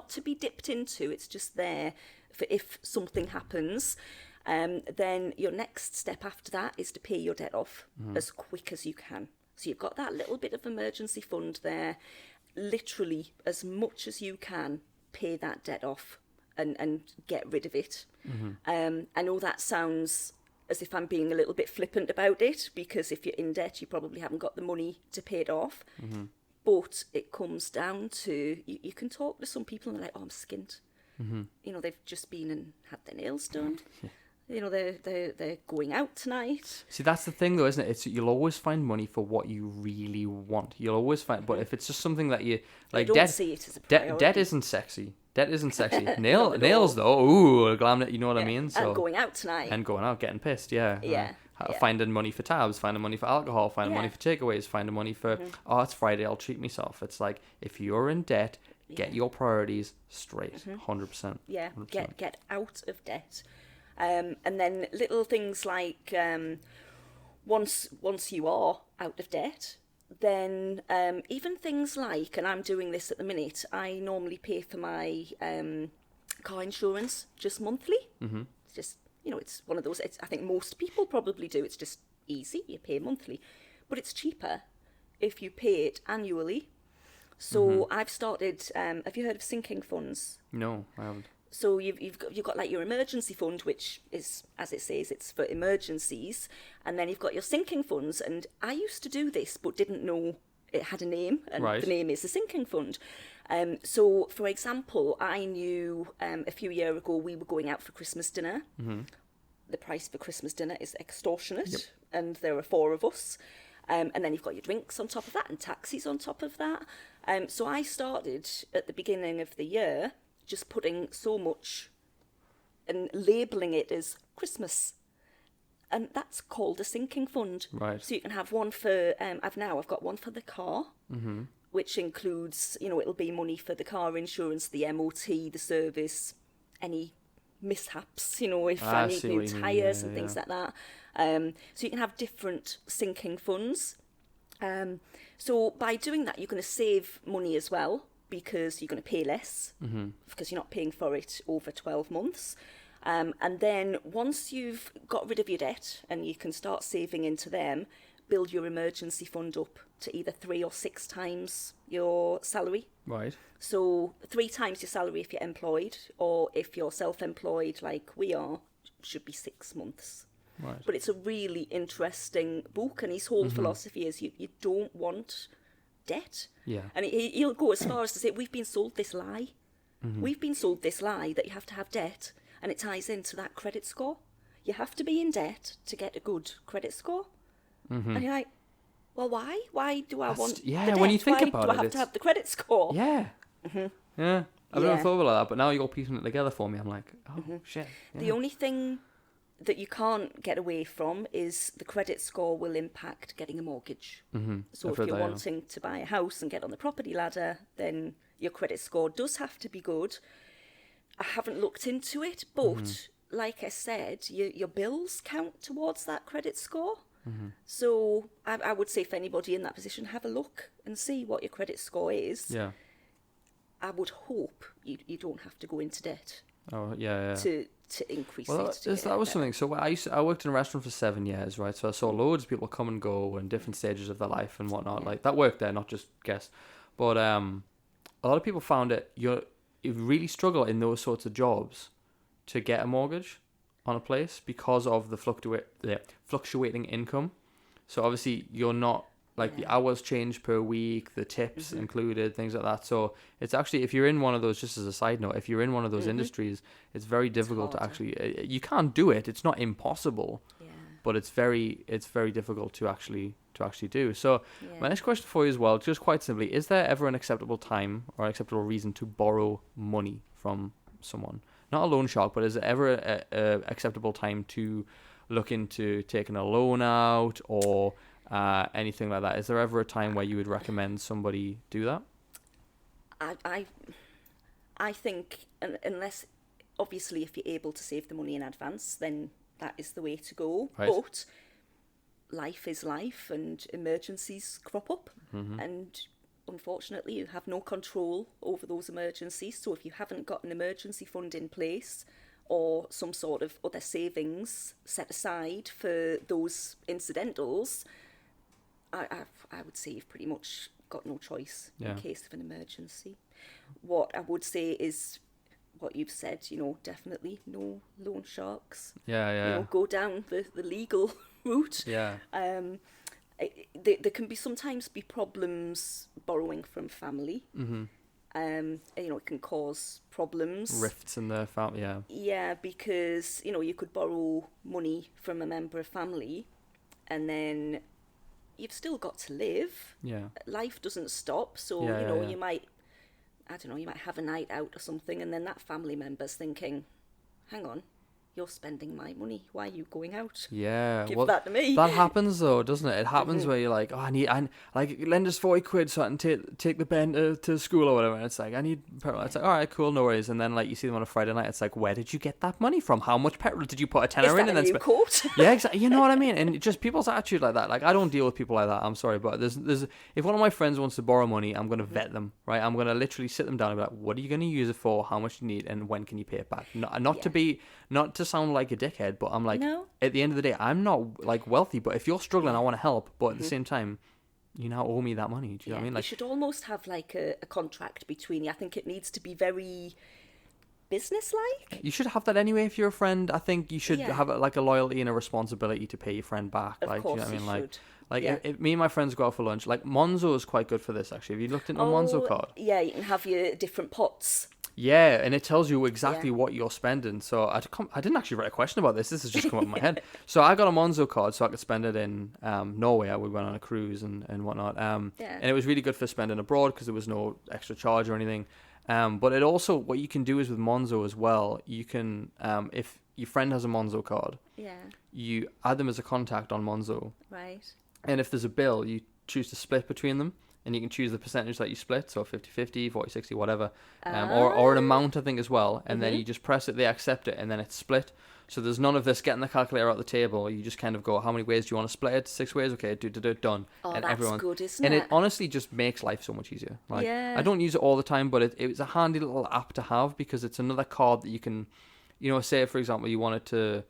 to be dipped into. It's just there for if something happens. Then your next step after that is to pay your debt off as quick as you can. So you've got that little bit of emergency fund there. Literally, as much as you can, pay that debt off and get rid of it. I know that sounds as if I'm being a little bit flippant about it, because if you're in debt, you probably haven't got the money to pay it off. But it comes down to, you can talk to some people and they're like, oh, I'm skint. You know, they've just been and had their nails done. You know, they're going out tonight. See, that's the thing, though, isn't it? It's you'll always find money for what you really want. You'll always find, but if it's just something that you like, don't see it as a priority. Debt isn't sexy. Debt isn't sexy. Not at Nails all. though, ooh, glam. You know what I mean? And going out tonight. And going out, getting pissed. Yeah. Yeah. Finding money for tabs, finding money for alcohol, finding Yeah. money for takeaways, finding money for oh, it's Friday, I'll treat myself. It's like if you're in debt, get your priorities straight. 100%. Yeah, 100%. get out of debt. And then little things like once you are out of debt, then even things like, and I'm doing this at the minute, I normally pay for my car insurance just monthly. It's just, you know, it's one of those, I think most people probably do. It's just easy, you pay monthly. But it's cheaper if you pay it annually. So I've started, have you heard of sinking funds? No, I haven't. So you've got like your emergency fund, which is, as it says, it's for emergencies, and then you've got your sinking funds. And I used to do this, but didn't know it had a name, and the name is the sinking fund. So, for example, I knew a few years ago we were going out for Christmas dinner. The price for Christmas dinner is extortionate, and there are 4 of us. And then you've got your drinks on top of that, and taxis on top of that. So I started at the beginning of the year just putting so much and labelling it as Christmas. And that's called a sinking fund. Right. So you can have one for, I've got one for the car, which includes, you know, it'll be money for the car insurance, the MOT, the service, any mishaps, you know, if I need new tyres and things like that. So you can have different sinking funds. So by doing that, you're going to save money as well, because you're going to pay less because you're not paying for it over 12 months. And then once you've got rid of your debt and you can start saving into them, build your emergency fund up to either 3 or 6 times your salary. Right. So 3 times your salary if you're employed, or if you're self-employed like we are, should be 6 months. Right. But it's a really interesting book, and his whole philosophy is you don't want debt. Yeah. And he'll go as far as to say, we've been sold this lie. We've been sold this lie that you have to have debt, and it ties into that credit score. You have to be in debt to get a good credit score. And you're like, well, why? Why do I want the debt? When you think why about do I have it, to have the credit score? Yeah. Yeah. I've never thought about that, but now you're piecing it together for me. I'm like, oh, shit. Yeah. The only thing that you can't get away from is the credit score will impact getting a mortgage. So if you're wanting to buy a house and get on the property ladder, then your credit score does have to be good. I haven't looked into it, but like I said, your bills count towards that credit score. So I would say for anybody in that position, have a look and see what your credit score is. Yeah. I would hope you don't have to go into debt. Oh, yeah. To increase well, it. That was something. So I worked in a restaurant for 7 years, right? So I saw loads of people come and go in different stages of their life and whatnot. Yeah. Like that worked there, not just guests. But a lot of people found you really struggle in those sorts of jobs to get a mortgage on a place because of the fluctuating income. So obviously you're not like the hours change per week, the tips included, things like that. So it's actually, if you're in one of those, just as a side note, if you're in one of those industries, it's very difficult to actually, you can't do it. It's not impossible, but it's very difficult to actually do. So my next question for you as well, just quite simply, is there ever an acceptable time or acceptable reason to borrow money from someone? Not a loan shark, but is there ever a acceptable time to look into taking a loan out or anything like that? Is there ever a time where you would recommend somebody do that? I think unless, obviously, if you're able to save the money in advance, then that is the way to go. Right. But life is life, and emergencies crop up, and unfortunately, you have no control over those emergencies. So if you haven't got an emergency fund in place or some sort of other savings set aside for those incidentals, I would say you've pretty much got no choice in case of an emergency. What I would say is what you've said, definitely no loan sharks. Yeah. Go down the legal route. Yeah. there can be sometimes be problems borrowing from family. It can cause problems. Rifts in the family, yeah. Yeah, because, you could borrow money from a member of family and then you've still got to live. Yeah. Life doesn't stop. So, you might, I don't know, you might have a night out or something and then that family member's thinking, hang on, you're spending my money. Why are you going out? Yeah. Give that to me. That happens though, doesn't it? It happens where you're like, oh, lend us 40 quid so I can take the Ben to school or whatever. And it's like, I need petrol. It's like, all right, cool, no worries. And then like you see them on a Friday night, it's like, where did you get that money from? How much petrol did you put a tenner in? And then court? Yeah, exactly. You know what I mean? And just people's attitude like that. Like I don't deal with people like that. I'm sorry, but there's if one of my friends wants to borrow money, I'm gonna vet them, right? I'm gonna literally sit them down and be like, what are you gonna use it for? How much do you need? And when can you pay it back? Not to sound like a dickhead, but I'm like, at the end of the day, I'm not like wealthy, but if you're struggling, I want to help. But at the same time, you now owe me that money. Do you know what I mean? Like, you should almost have like a contract between you. I think it needs to be very business-like. You should have that anyway if you're a friend. I think you should have like a loyalty and a responsibility to pay your friend back. Of like, course, do you know what I mean? should. Like if me and my friends go out for lunch, like Monzo is quite good for this actually. Have you looked into a Monzo card? Yeah, you can have your different pots. Yeah, and it tells you exactly what you're spending. So I didn't actually write a question about this. This has just come up in my head. So I got a Monzo card so I could spend it in Norway. We went on a cruise and whatnot. And it was really good for spending abroad because there was no extra charge or anything. But it also, what you can do is with Monzo as well, you can, if your friend has a Monzo card, you add them as a contact on Monzo. Right. And if there's a bill, you choose to split between them. And you can choose the percentage that you split, so 50-50, 40-60, whatever. Or an amount, I think, as well. And then you just press it, they accept it, and then it's split. So there's none of this getting the calculator out the table. You just kind of go, how many ways do you want to split it? 6 ways? Okay, done. Oh, and that's good, isn't it? And it honestly just makes life so much easier. Like, I don't use it all the time, but it's a handy little app to have because it's another card that you can, say, for example, you wanted to,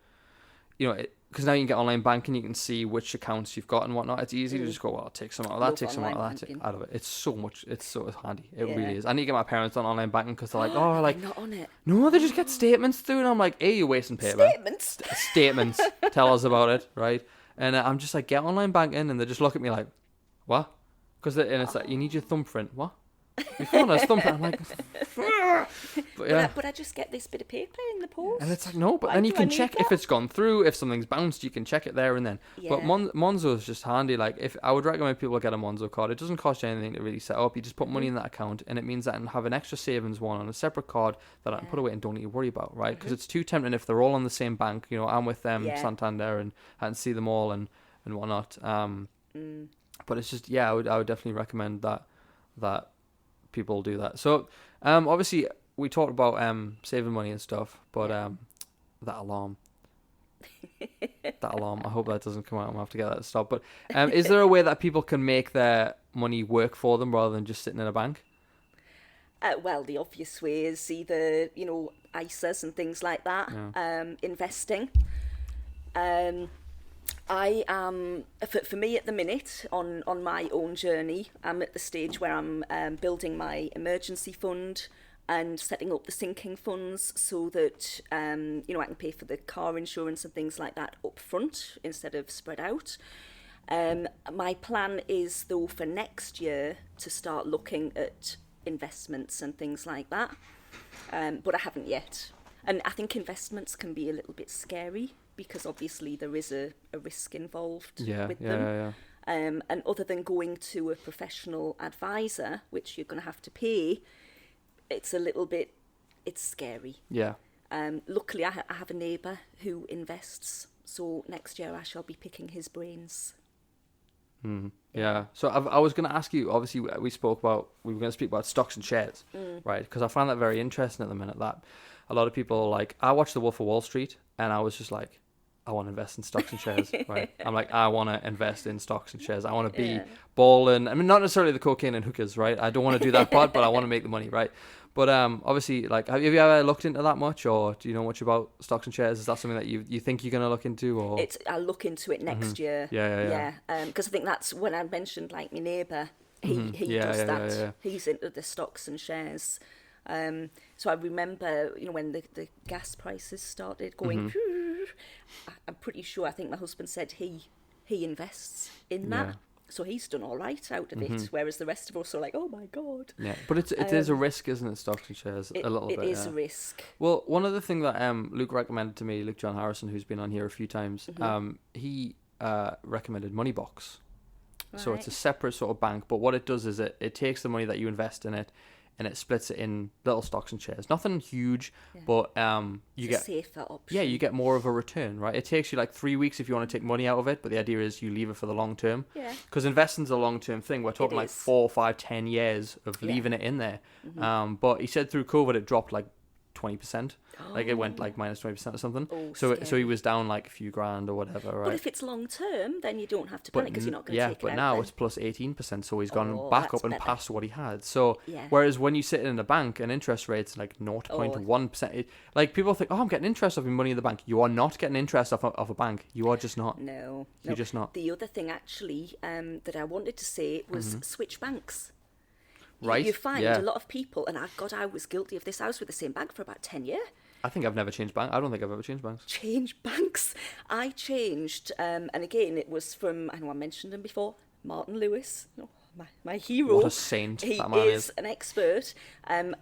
because now you can get online banking, you can see which accounts you've got and whatnot. It's easy to just go, well, I'll take some out of that, take some out of that, out of it. It's so handy. It really is. I need to get my parents on online banking because they're like, oh, like, I'm not on it. No, they just get statements through, and I'm like, hey, you're wasting paper. Statements. Tell us about it, right? And I'm just like, get online banking, and they just look at me like, what? Because it's like, you need your thumbprint. What? Your phone has thumbprint. I'm like, but I just get this bit of paper in the post. And it's like, no, but then you can check if it's gone through, if something's bounced, you can check it there and then. But Monzo is just handy. Like, if I would recommend people get a Monzo card. It doesn't cost you anything to really set up. You just put money in that account, and it means that I can have an extra savings one on a separate card that I can put away and don't need to worry about, right? Because it's too tempting if they're all on the same bank. I'm with them, Santander, and I can see them all and whatnot. But it's just, I would definitely recommend that people do that. So obviously we talked about saving money and stuff, but that alarm I hope that doesn't come out. I'm gonna have to get that to stop. But is there a way that people can make their money work for them rather than just sitting in a bank? Well, the obvious way is either ISAs and things like that. Investing. I am, for me at the minute, on my own journey, I'm at the stage where I'm building my emergency fund and setting up the sinking funds so that, I can pay for the car insurance and things like that up front instead of spread out. My plan is, though, for next year to start looking at investments and things like that, but I haven't yet. And I think investments can be a little bit scary, because obviously there is a risk involved with them. And other than going to a professional advisor, which you're going to have to pay, it's scary. Yeah. Luckily, I have a neighbour who invests, so next year I shall be picking his brains. Yeah. So I was going to ask you, obviously we were going to speak about stocks and shares, right? Because I find that very interesting at the minute, that a lot of people, like, I watched The Wolf of Wall Street, and I was just like, I want to invest in stocks and shares, right? I'm like, I want to invest in stocks and shares. I want to be balling. I mean, not necessarily the cocaine and hookers, right? I don't want to do that part, but I want to make the money, right? But obviously, like, have you ever looked into that much, or do you know much about stocks and shares? Is that something that you think you're going to look into, or? I'll look into it next year. Yeah. Because I think that's when I mentioned, like, my neighbour. He does that. Yeah. He's into the stocks and shares. So I remember, when the gas prices started going, I'm pretty sure, I think my husband said he he invests in that. Yeah. So he's done all right out of it, whereas the rest of us are like, oh my God. Yeah, but it is a risk, isn't it, stocks and shares? A little bit. It is yeah. a risk. Well, one other thing that Luke recommended to me, Luke John Harrison, who's been on here a few times, he recommended Moneybox. So it's a separate sort of bank, but what it does is it takes the money that you invest in it, and it splits it in little stocks and shares. Nothing huge, but you get a safer option. Yeah, you get more of a return, right? It takes you like 3 weeks if you want to take money out of it, but the idea is you leave it for the long term. Yeah. Because investing's a long term thing. We're talking like 4, 5, 10 years of leaving it in there. But he said through COVID it dropped like 20%. Like it went like minus 20% or something. So he was down like a few grand or whatever, right? But if it's long term, then you don't have to panic because you're not going to take it out. Yeah, but now then. it's plus 18%, so he's gone back up and better. past what he had. So whereas when you sit in a bank and interest rates like 0.1%, like people think, oh, I'm getting interest off my money in the bank. You are not getting interest off a bank. You are just not. No. You're just not. The other thing actually that I wanted to say was switch banks. Right. You find a lot of people, and I was guilty of this. I was with the same bank for about 10 years. I think I've never changed bank. I don't think I've ever changed banks. Change banks. I changed, and again, it was from, I know I mentioned him before, Martin Lewis, my hero. What a saint he that man is an expert.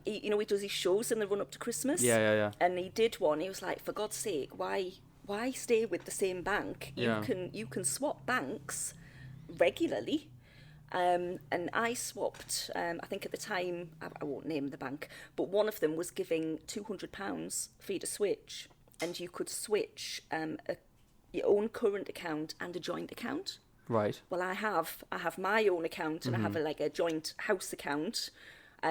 He does his shows in the run up to Christmas. Yeah. And he did one. He was like, for God's sake, why stay with the same bank? You can swap banks regularly. And I swapped, I think at the time, I won't name the bank, but one of them was giving £200 for you to switch, and you could switch your own current account and a joint account. Right. Well, I have my own account and I have a joint house account.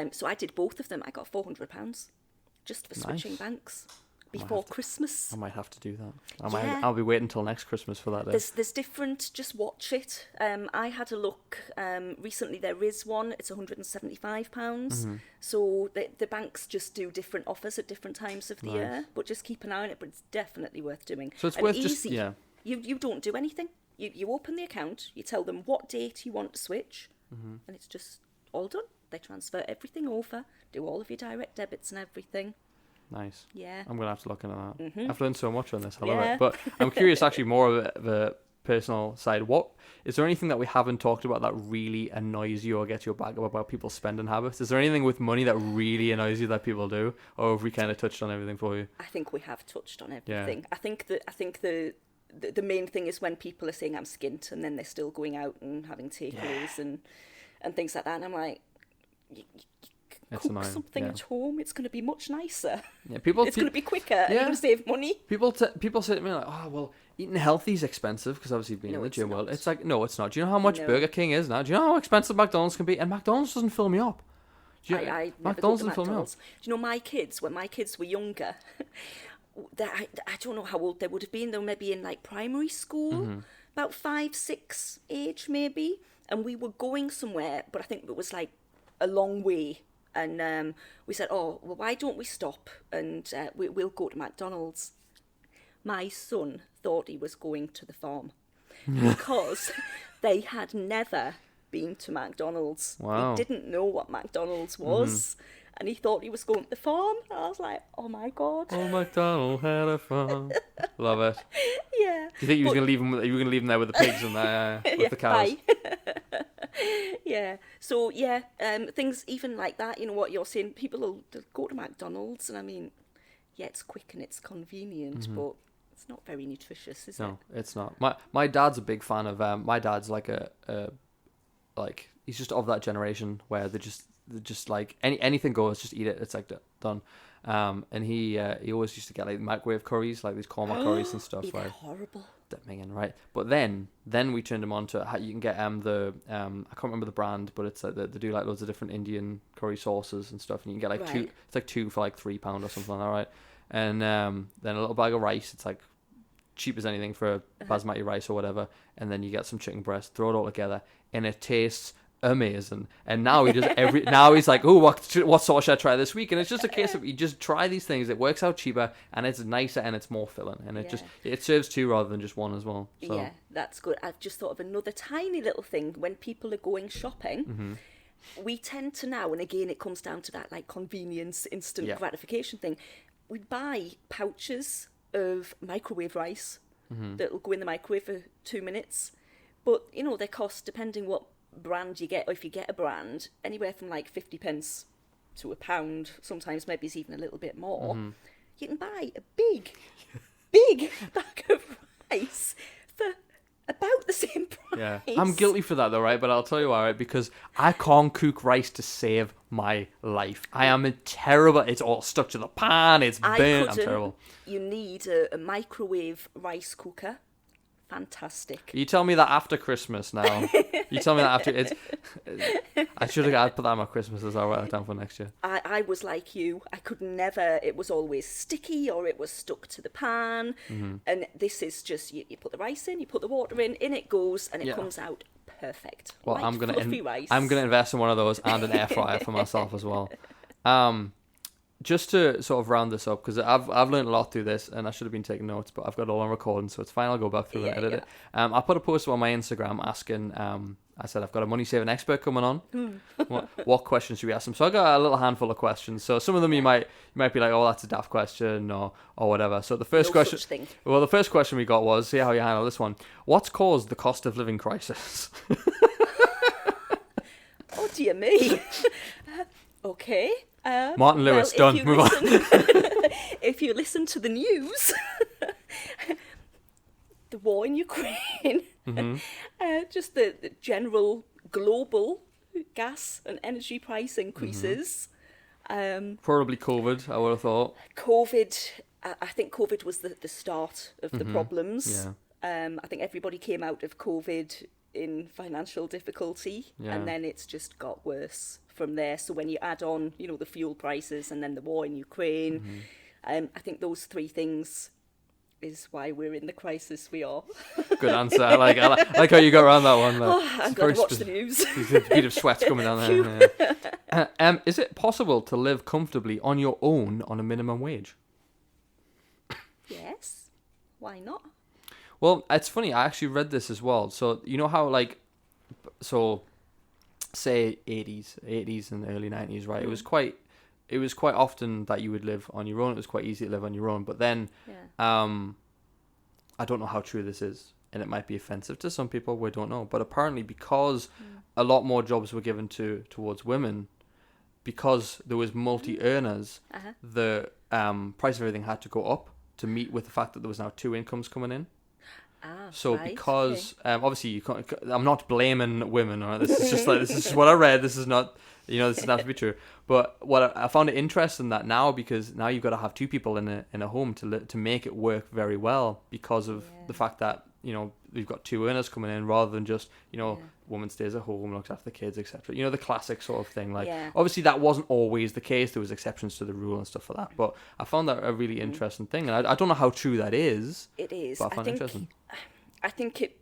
So I did both of them. I got £400 just for switching banks. Before Christmas. I might have to do that. I'll be waiting until next Christmas for that day. There's different, just watch it. I had a look recently, there is one, it's £175. So the banks just do different offers at different times of the year, but just keep an eye on it, but it's definitely worth doing. So it's and worth easy. just, You don't do anything. You open the account, you tell them what date you want to switch, and it's just all done. They transfer everything over, do all of your direct debits and everything. Nice. Yeah. I'm going to have to look into that. I've learned so much on this. I love it. But I'm curious, actually, more of the personal side. Is there anything that we haven't talked about that really annoys you or gets your back up about people's spending habits? Is there anything with money that really annoys you that people do? Or have we kind of touched on everything for you? I think we have touched on everything. Yeah. I think the main thing is when people are saying I'm skint and then they're still going out and having takeaways and things like that. And I'm like, it's cook annoying. something at home. It's going to be much nicer. Yeah, it's going to be quicker. And you're going to save money. People say to me like, oh well, eating healthy is expensive because obviously being in the gym world, it's like, no, it's not. Do you know how much Burger King is now? Do you know how expensive McDonald's can be? And McDonald's doesn't fill me up. I McDonald's doesn't fill me up. Do you know my kids? When my kids were younger, I don't know how old they would have been. They were maybe in like primary school, about 5, 6 age maybe, and we were going somewhere, but I think it was like a long way. And we said, oh, well, why don't we stop and we'll go to McDonald's. My son thought he was going to the farm because they had never been to McDonald's. Wow. He didn't know what McDonald's was. And he thought he was going to the farm. And I was like, oh my God. Oh, McDonald had a farm. Love it. Yeah. Do you think you were going to leave them there with the pigs and with the cows? Bye. Yeah. So things even like that, you know what you're saying, people will go to McDonald's and I mean, yeah, it's quick and it's convenient, but it's not very nutritious, is it? No, it's not. My dad's a big fan of my dad's like like he's just of that generation where they just like anything goes, just eat it, it's like done. And he always used to get like microwave curries, like these korma curries and stuff. They're right? horrible. Minging, right? But then we turned him on to how you can get I can't remember the brand, but it's like they do like loads of different Indian curry sauces and stuff, and you can get like two. It's like 2 for like £3 or something like that, right? And then a little bag of rice. It's like cheap as anything for a basmati rice or whatever. And then you get some chicken breast, throw it all together, and it tastes amazing. And now now he's like, oh, what sauce should I try this week? And it's just a case of you just try these things. It works out cheaper and it's nicer and it's more filling, and it serves 2 rather than just 1 as well. So. Yeah, that's good. I've just thought of another tiny little thing. When people are going shopping, we tend to now, and again it comes down to that like convenience, instant gratification thing, we buy pouches of microwave rice that'll go in the microwave for 2 minutes. But, they cost, depending what brand you get, or if you get a brand, anywhere from like 50p to £1, sometimes maybe it's even a little bit more. You can buy a big bag of rice for about the same price. Yeah, I'm guilty for that though, right? But I'll tell you why, right? Because I can't cook rice to save my life. I am a terrible. It's all stuck to the pan. It's burnt. I'm terrible. You need a microwave rice cooker. Fantastic. You tell me that after Christmas now. You tell me that after it's. I should have. I'd put that on my Christmas as I write it down for next year. I was like you. I could never. It was always sticky or it was stuck to the pan. And this is just you put the rice in, you put the water in it goes, and it comes out perfect. Well, like I'm gonna rice. I'm gonna invest in one of those and an air fryer for myself as well. Just to sort of round this up, because I've learned a lot through this, and I should have been taking notes, but I've got it all on recording, so it's fine. I'll go back through and edit it. I put a post on my Instagram asking, I said, I've got a money saving expert coming on. What questions should we ask them? So I got a little handful of questions. So some of them you might be like, oh, that's a daft question or whatever. So the first question, the first question we got was, see how you handle this one. What's caused the cost of living crisis? Oh dear me. Okay. Martin Lewis, done. Move on. If you listen to the news, the war in Ukraine, just the general global gas and energy price increases. Probably COVID, I would have thought. COVID, I think COVID was the start of the problems. Yeah. I think everybody came out of COVID in financial difficulty, and then it's just got worse from there. So when you add on, the fuel prices and then the war in Ukraine, I think those three things is why we're in the crisis we are. Good answer. I like how you got around that one. I've got to watch the news. There's a bit of sweat coming down there. Is it possible to live comfortably on your own on a minimum wage? Yes. Why not? Well, it's funny. I actually read this as well. So you know how say 80s and early 90s, right? It was quite often that you would live on your own. It was quite easy to live on your own. But then, I don't know how true this is, and it might be offensive to some people. We don't know. But apparently, because a lot more jobs were given towards women, because there was multi-earners, the price of everything had to go up to meet with the fact that there was now two incomes coming in. So right, because obviously you can't, I'm not blaming women, or this is just what I read. This is not, this doesn't have to be true. But what I found it interesting that now, because now you've got to have two people in a home to make it work very well, because of the fact that you've got two earners coming in rather than just woman stays at home, looks after the kids, etc. The classic sort of thing. Obviously that wasn't always the case. There was exceptions to the rule and stuff like that. But I found that a really interesting thing, and I don't know how true that is. It is. But I found it interesting. I think it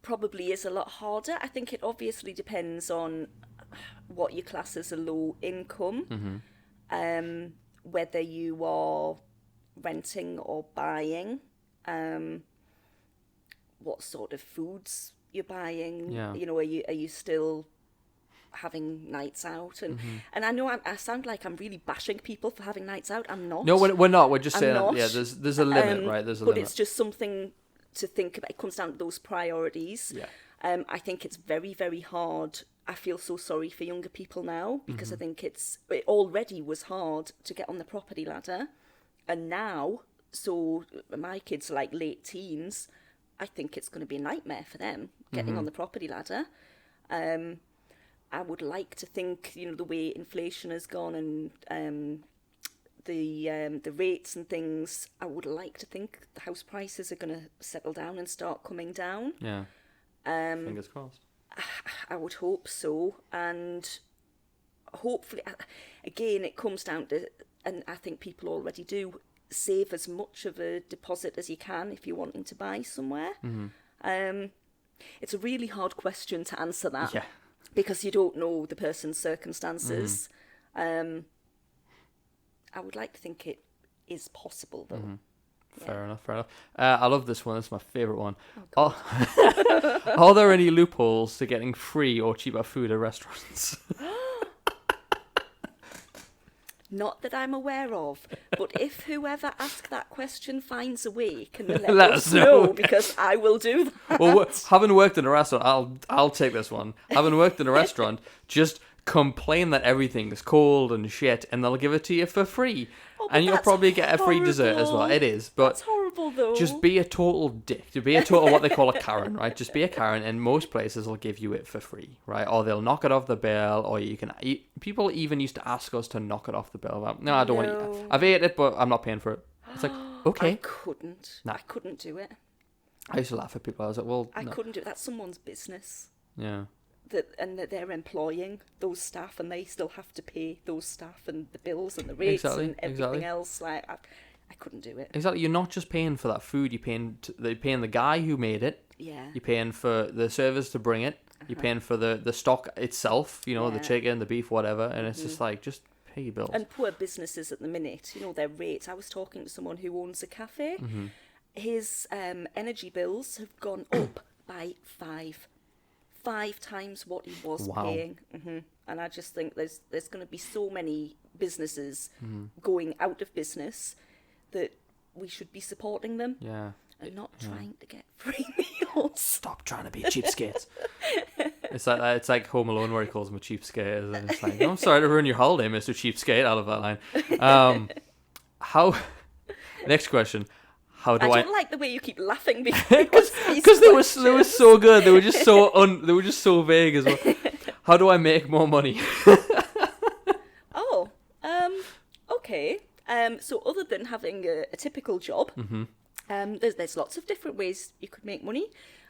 probably is a lot harder. I think it obviously depends on what you class as a low income, whether you are renting or buying, what sort of foods you're buying. Are you still having nights out? And I know I sound like I'm really bashing people for having nights out. I'm not. No, we're not. We're just saying there's a limit, right? There's a limit. But it's just something to think about. It comes down to those priorities. I think it's very, very hard. I feel so sorry for younger people now, because I think it already was hard to get on the property ladder, and now, so my kids are like late teens, I think it's going to be a nightmare for them getting on the property ladder. I would like to think, the way inflation has gone and the rates and things, I would like to think the house prices are going to settle down and start coming down. Yeah. Fingers crossed. I would hope so, and hopefully, again, it comes down to, and I think people already do, save as much of a deposit as you can if you're wanting to buy somewhere. It's a really hard question to answer that, because you don't know the person's circumstances. I would like to think it is possible, though. Fair enough. I love this one. It's my favourite one. Oh, are there any loopholes to getting free or cheaper food at restaurants? Not that I'm aware of, but if whoever asked that question finds a way, can they Let let us us know. know? Because I will do that. Well, having worked in a restaurant, I'll take this one. Having worked in a restaurant, just complain that everything is cold and shit, and they'll give it to you for free. Oh, but And you'll that's probably get a free dessert as well. horrible. It is, but That's horrible, though. just be a total dick. To be a total what they call a Karen, right? Just be a Karen, and most places will give you it for free, right? Or they'll knock it off the bill, or you can eat. People even used to ask us to knock it off the bill. Like, no, I don't want to eat that. I've ate it, but I'm not paying for it. It's like, okay. I couldn't. Nah. I couldn't do it. I used to laugh at people. I was like, well, I no. couldn't do it. That's someone's business. Yeah. That they're employing those staff, and they still have to pay those staff and the bills and the rates and everything else. Like, I couldn't do it. Exactly. You're not just paying for that food. You're paying the guy who made it. Yeah. You're paying for the service to bring it. You're paying for the stock itself. You know, the chicken, the beef, whatever. And it's just like, just pay your bills. And poor businesses at the minute, you know, their rates. I was talking to someone who owns a cafe. His energy bills have gone up by five times what he was paying. And I just think there's going to be so many businesses going out of business that we should be supporting them. Yeah. And not trying to get free meals. Stop trying to be cheapskates. It's like Home Alone where he calls him a cheapskate. And it's like, oh, I'm sorry to ruin your holiday, Mr. Cheapskate. I love that line. Next question. How do I don't like the way you keep laughing because they were so good. They were just so vague as well. How do I make more money? Okay. So other than having a typical job, there's lots of different ways you could make money.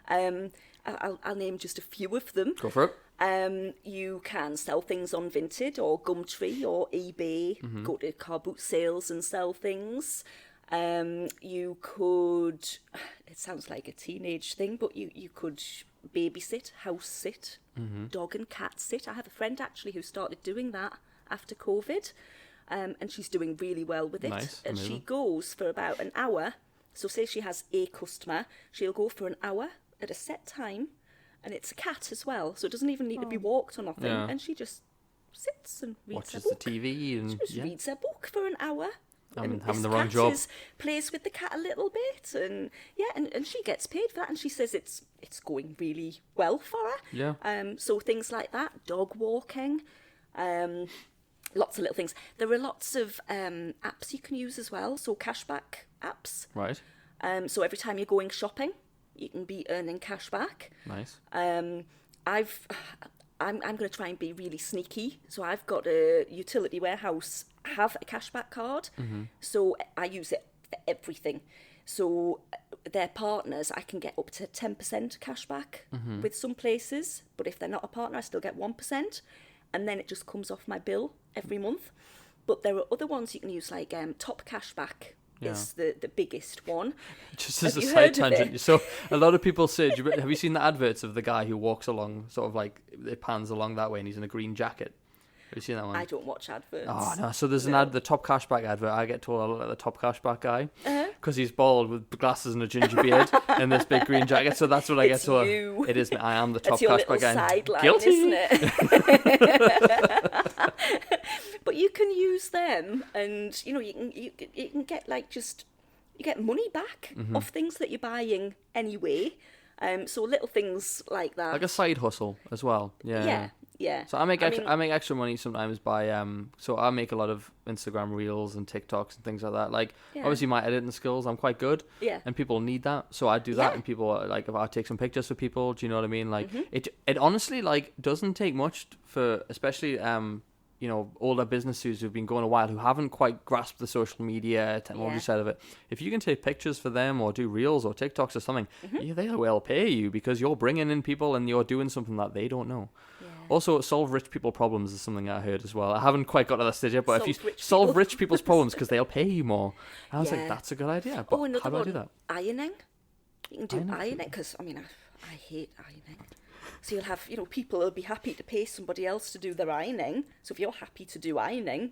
I'll name just a few of them. Go for it. You can sell things on Vinted or Gumtree or eBay. Go to car boot sales and sell things. You could, it sounds like a teenage thing, but you could babysit, house sit, dog and cat sit. I have a friend actually who started doing that after COVID, and she's doing really well with it. Nice, and amazing. she goes for about an hour. So say she has a customer, she'll go for an hour at a set time, and it's a cat as well, so it doesn't even need to be walked or nothing. Yeah. And she just sits and reads Watches her book. the TV and She just reads her book for an hour. having This the wrong cat job. plays with the cat a little bit, and and she gets paid for that, and she says it's going really well for her. Yeah. So things like that, dog walking, lots of little things. There are lots of apps you can use as well. So cashback apps. Right. So every time you're going shopping, you can be earning cash back. Nice. I'm going to try and be really sneaky. So I've got a utility warehouse have a cashback card. So I use it for everything. So their partners, I can get up to 10% cashback with some places. But if they're not a partner, I still get 1%. And then it just comes off my bill every month. But there are other ones you can use, like Top Cashback. Is the biggest one. Just as Have a you side heard of tangent, it? so a lot of people say, have you seen the adverts of the guy who walks along, sort of like it pans along that way, and he's in a green jacket? Have you seen that one? I don't watch adverts. Oh no! So there's the Top Cashback advert. I get told I look like the Top Cashback guy Uh-huh. because he's bald with glasses and a ginger beard and this big green jacket. So that's what I get It's told. you. It is me. I am the Top That's your Cashback little guy. sideline, Guilty. isn't it? But you can use them, and you can get you get money back off things that you're buying anyway. So little things like that. Like a side hustle as well. Yeah. Yeah. So I make extra money sometimes by so I make a lot of Instagram reels and TikToks and things like that. Like obviously my editing skills, I'm quite good. Yeah. And people need that, so I do that. Yeah. And people are, like, if I take some pictures for people, do you know what I mean? Like it honestly like doesn't take much for especially older businesses who've been going a while who haven't quite grasped the social media technology side of it. If you can take pictures for them or do reels or TikToks or something, they will pay you because you're bringing in people and you're doing something that they don't know. Yeah. Also, solve rich people problems is something I heard as well. I haven't quite got to that stage yet, but if you Solve solve rich people's problems because they'll pay you more. And I was like, Yeah. that's a good idea. But Another how do I one, do that? ironing. You can do Ironing. ironing because I hate ironing. So you'll have people who'll be happy to pay somebody else to do their ironing. So if you're happy to do ironing,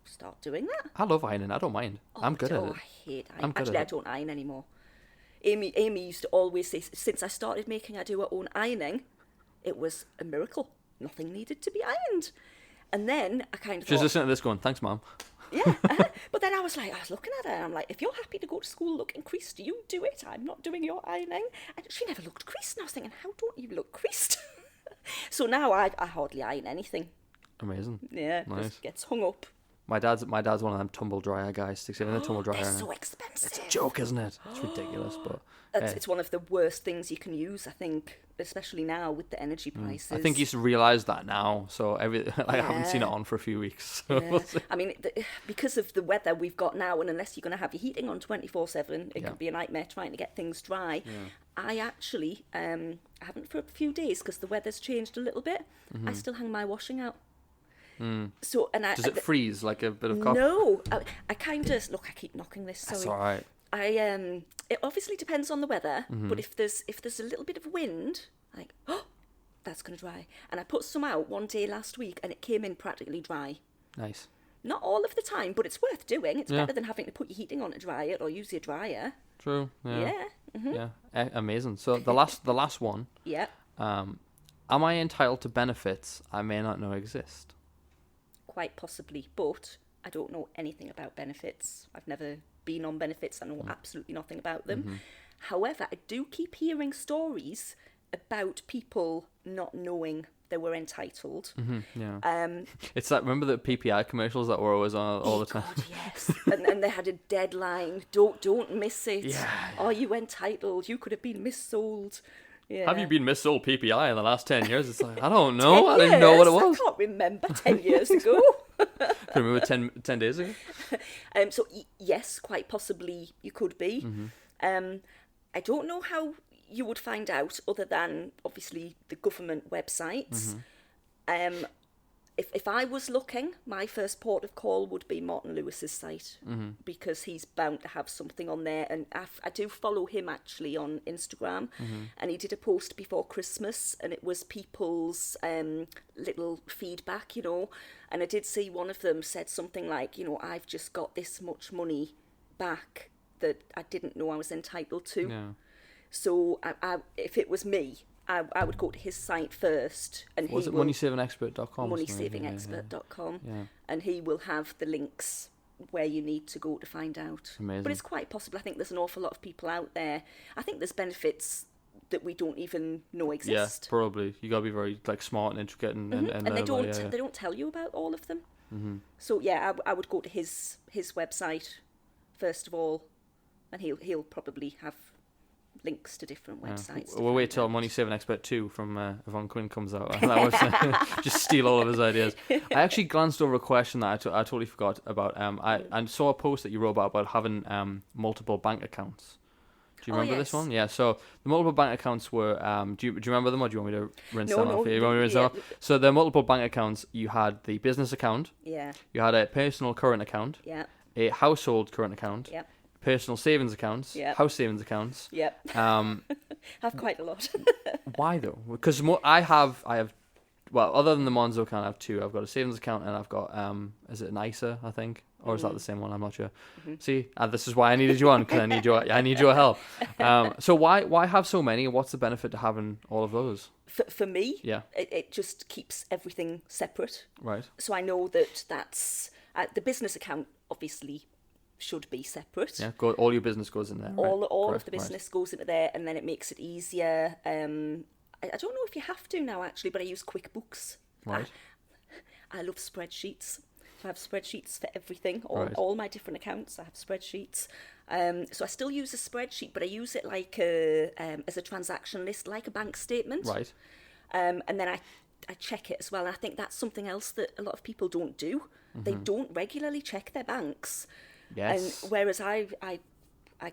start doing that. I love ironing. I don't mind. I'm good at it. I hate ironing. I'm good Actually, at I it. don't iron anymore. Amy used to always say, since I started making her do her own ironing, it was a miracle. Nothing needed to be ironed. And then I kind of She's thought, listening to this going, thanks, Mum. yeah. But then I was looking at her and I'm like, if you're happy to go to school looking creased, you do it. I'm not doing your ironing. And she never looked creased. And I was thinking, how don't you look creased? So now I hardly iron anything. Amazing. Yeah, Nice. just gets hung up. My dad's one of them tumble dryer guys. Sticks it in the tumble dryer. They're and so expensive. it's a joke, isn't it? It's ridiculous, but It's one of the worst things you can use, I think, especially now with the energy prices. I think he's realised that now. So I haven't seen it on for a few weeks. So Yeah. I mean, because of the weather we've got now, and unless you're going to have your heating on 24/7, it could be a nightmare trying to get things dry. Yeah. I actually, I haven't for a few days because the weather's changed a little bit. I still hang my washing out. So does it freeze like a bit of coffee? No, I kind of look. I keep knocking this. Sorry. That's all right. It obviously depends on the weather, but if there's a little bit of wind, like that's gonna dry. And I put some out one day last week, and it came in practically dry. Nice. Not all of the time, but it's worth doing. It's better than having to put your heating on to dry it or use your dryer. True. Yeah. Yeah. Mm-hmm. Yeah. Amazing. So the last one. Yeah. Am I entitled to benefits I may not know exist? Quite possibly, but I don't know anything about benefits. I've never been on benefits. I know absolutely nothing about them. However, I do keep hearing stories about people not knowing they were entitled. Yeah. It's that, remember the PPI commercials that were always on all the time? God, yes. and they had a deadline. Don't miss it. Yeah. Are you entitled? You could have been missold. Yeah. Have you been missold PPI in the last 10 years? It's like, I don't know. I didn't know what it was. I can't remember 10 years ago. I remember 10 days ago. So yes, quite possibly you could be. I don't know how you would find out other than obviously the government websites. If I was looking, my first port of call would be Martin Lewis's site because he's bound to have something on there. And I do follow him actually on Instagram, and he did a post before Christmas, and it was people's little feedback, and I did see one of them said something like, I've just got this much money back that I didn't know I was entitled to. Yeah. So if it was me, I would go to his site first, and was it moneySavingExpert.com? moneySavingExpert.com, Yeah. and he will have the links where you need to go to find out. Amazing. But it's quite possible. I think there's an awful lot of people out there. I think there's benefits that we don't even know exist. Yeah, probably. You gotta be very smart and intricate, and they don't tell you about all of them. So yeah, I would go to his website first of all, and he'll probably have links to different websites. We'll wait till Money Saving Expert 2 from Yvonne Quinn comes out. That website. Just steal all of his ideas. I actually glanced over a question that I totally forgot about. I saw a post that you wrote about having multiple bank accounts. Do you remember this one? Yeah. So the multiple bank accounts were. Do you remember them, or do you want me to rinse them off? You want me to rinse them off? So the multiple bank accounts. You had the business account. Yeah. You had a personal current account. Yeah. A household current account. Yep. Personal savings accounts. Yep. House savings accounts. Yep. Have quite a lot. Why though? Because I have. Well, other than the Monzo account, I have two. I've got a savings account, and I've got is it an ISA, I think, or is that the same one? I'm not sure. See, this is why I needed you on, because I need your help. So why have so many? What's the benefit to having all of those? For me, yeah, it just keeps everything separate. Right. So I know that's the business account obviously should be separate. Yeah, all your business goes in there. All of the business goes into there, and then it makes it easier. I don't know if you have to now actually, but I use QuickBooks. Right. I love spreadsheets. I have spreadsheets for everything. All my different accounts, I have spreadsheets. So I still use a spreadsheet, but I use it like as a transaction list, like a bank statement. Right. And then I check it as well. And I think that's something else that a lot of people don't do. They don't regularly check their banks. Yes. And whereas I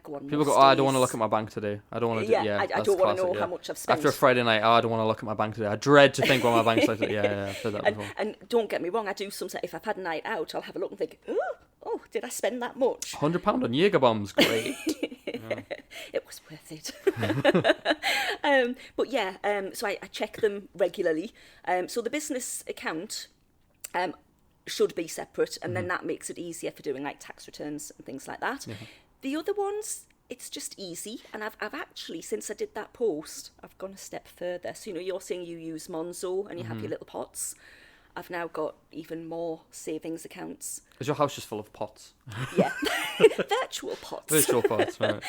go on. People go, I don't want to look at my bank today. I don't want to do. Yeah, I don't want to know how much I've spent. After a Friday night, I don't want to look at my bank today. I dread to think what my bank's like. Yeah, I've said that before. And don't get me wrong, I do sometimes. If I've had a night out, I'll have a look and think, oh, did I spend that much? £100 on Jaeger bombs, great. It was worth it. But yeah, so I check them regularly. So the business account should be separate, and then that makes it easier for doing like tax returns and things like that. The other ones, it's just easy, and I've actually, since I did that post, I've gone a step further. So you're saying you use Monzo and you have your little pots. I've now got even more savings accounts. Is your house just full of pots? Yeah, virtual pots. Virtual pots, right.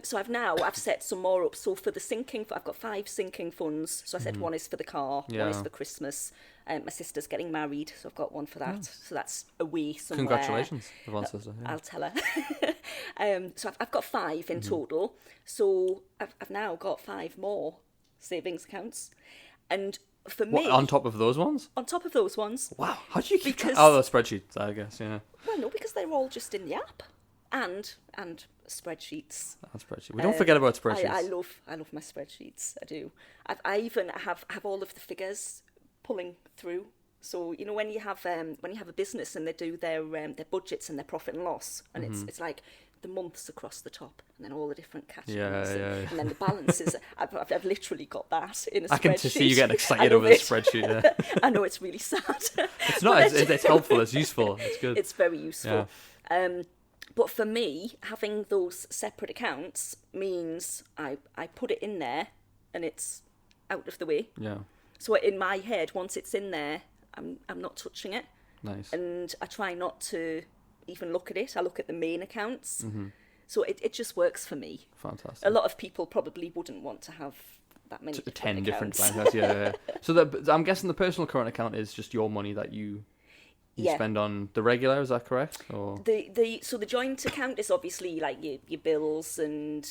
So I've set some more up. So for the sinking, I've got 5 sinking funds. So I said one is for the car, one is Yeah. for Christmas. My sister's getting married, so I've got one for that. So that's away somewhere. Congratulations, Yvonne's sister. Yeah. I'll tell her. So I've got 5 in total. So I've now got 5 more savings accounts. And for me, What, on top of those ones? on top of those ones, Wow, how do you keep track? Because- Oh, the spreadsheets, I guess, yeah. well, no, because they're all just in the app and spreadsheets. That's spreadsheet. We don't forget about spreadsheets. I love my spreadsheets. I do. I even have all of the figures pulling through. So you know when you have a business and they do their budgets and their profit and loss, and it's like the months across the top, and then all the different categories, Yeah. and then the balances. I've literally got that in a spreadsheet. I can see you getting I excited love over the it. spreadsheet. Yeah. I know it's really sad. It's not. It's helpful. It's useful. It's good. It's very useful. But for me, having those separate accounts means I put it in there and it's out of the way. Yeah. So in my head, once it's in there, I'm not touching it. Nice. And I try not to even look at it. I look at the main accounts. So it just works for me. Fantastic. A lot of people probably wouldn't want to have that many 10 different accounts. bank accounts. Yeah. So I'm guessing the personal current account is just your money that you Yeah. spend on the regular. Is that correct? Or So the joint account is obviously like your bills and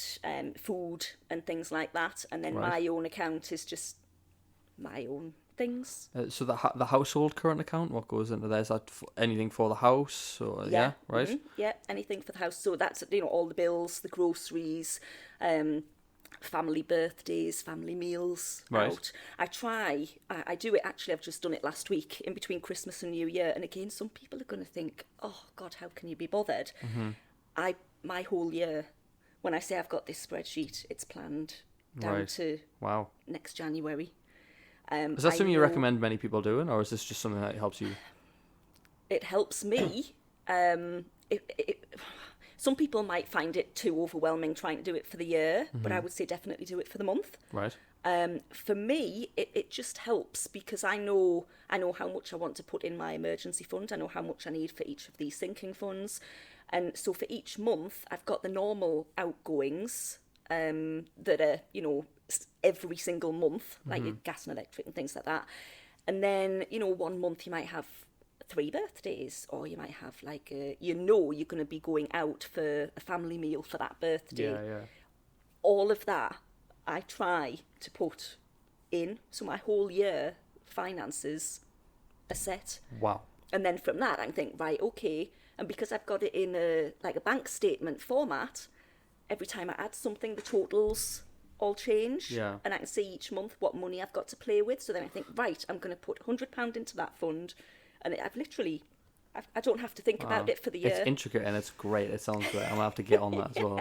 food and things like that, and then Right. my own account is just my own things. so the household current account, what goes into there? Is that anything for the house? Or yeah, right. Yeah, anything for the house. So that's all the bills, the groceries, family birthdays, family meals Right. out. I do it actually. I've just done it last week in between Christmas and New Year. And again, some people are going to think, "Oh God, how can you be bothered?" My whole year, when I say I've got this spreadsheet, it's planned down Right. to Wow. next January. Is that something you recommend many people doing, or is this just something that helps you? It helps me. Some people might find it too overwhelming trying to do it for the year, but I would say definitely do it for the month. Right. For me, it just helps because I know how much I want to put in my emergency fund. I know how much I need for each of these sinking funds. And so for each month, I've got the normal outgoings that are, every single month, like your gas and electric and things like that. And then, 1 month you might have 3 birthdays, or you might have you're going to be going out for a family meal for that birthday. Yeah. All of that I try to put in, so my whole year finances are set. Wow. And then from that I can think, right, okay, and because I've got it in a bank statement format, every time I add something the totals all change. Yeah. And I can see each month what money I've got to play with. So then I think, right, I'm going to put £100 into that fund, and I've literally I don't have to think about it for the year. It's intricate and it's great. It sounds great. I'm gonna have to get on that as well.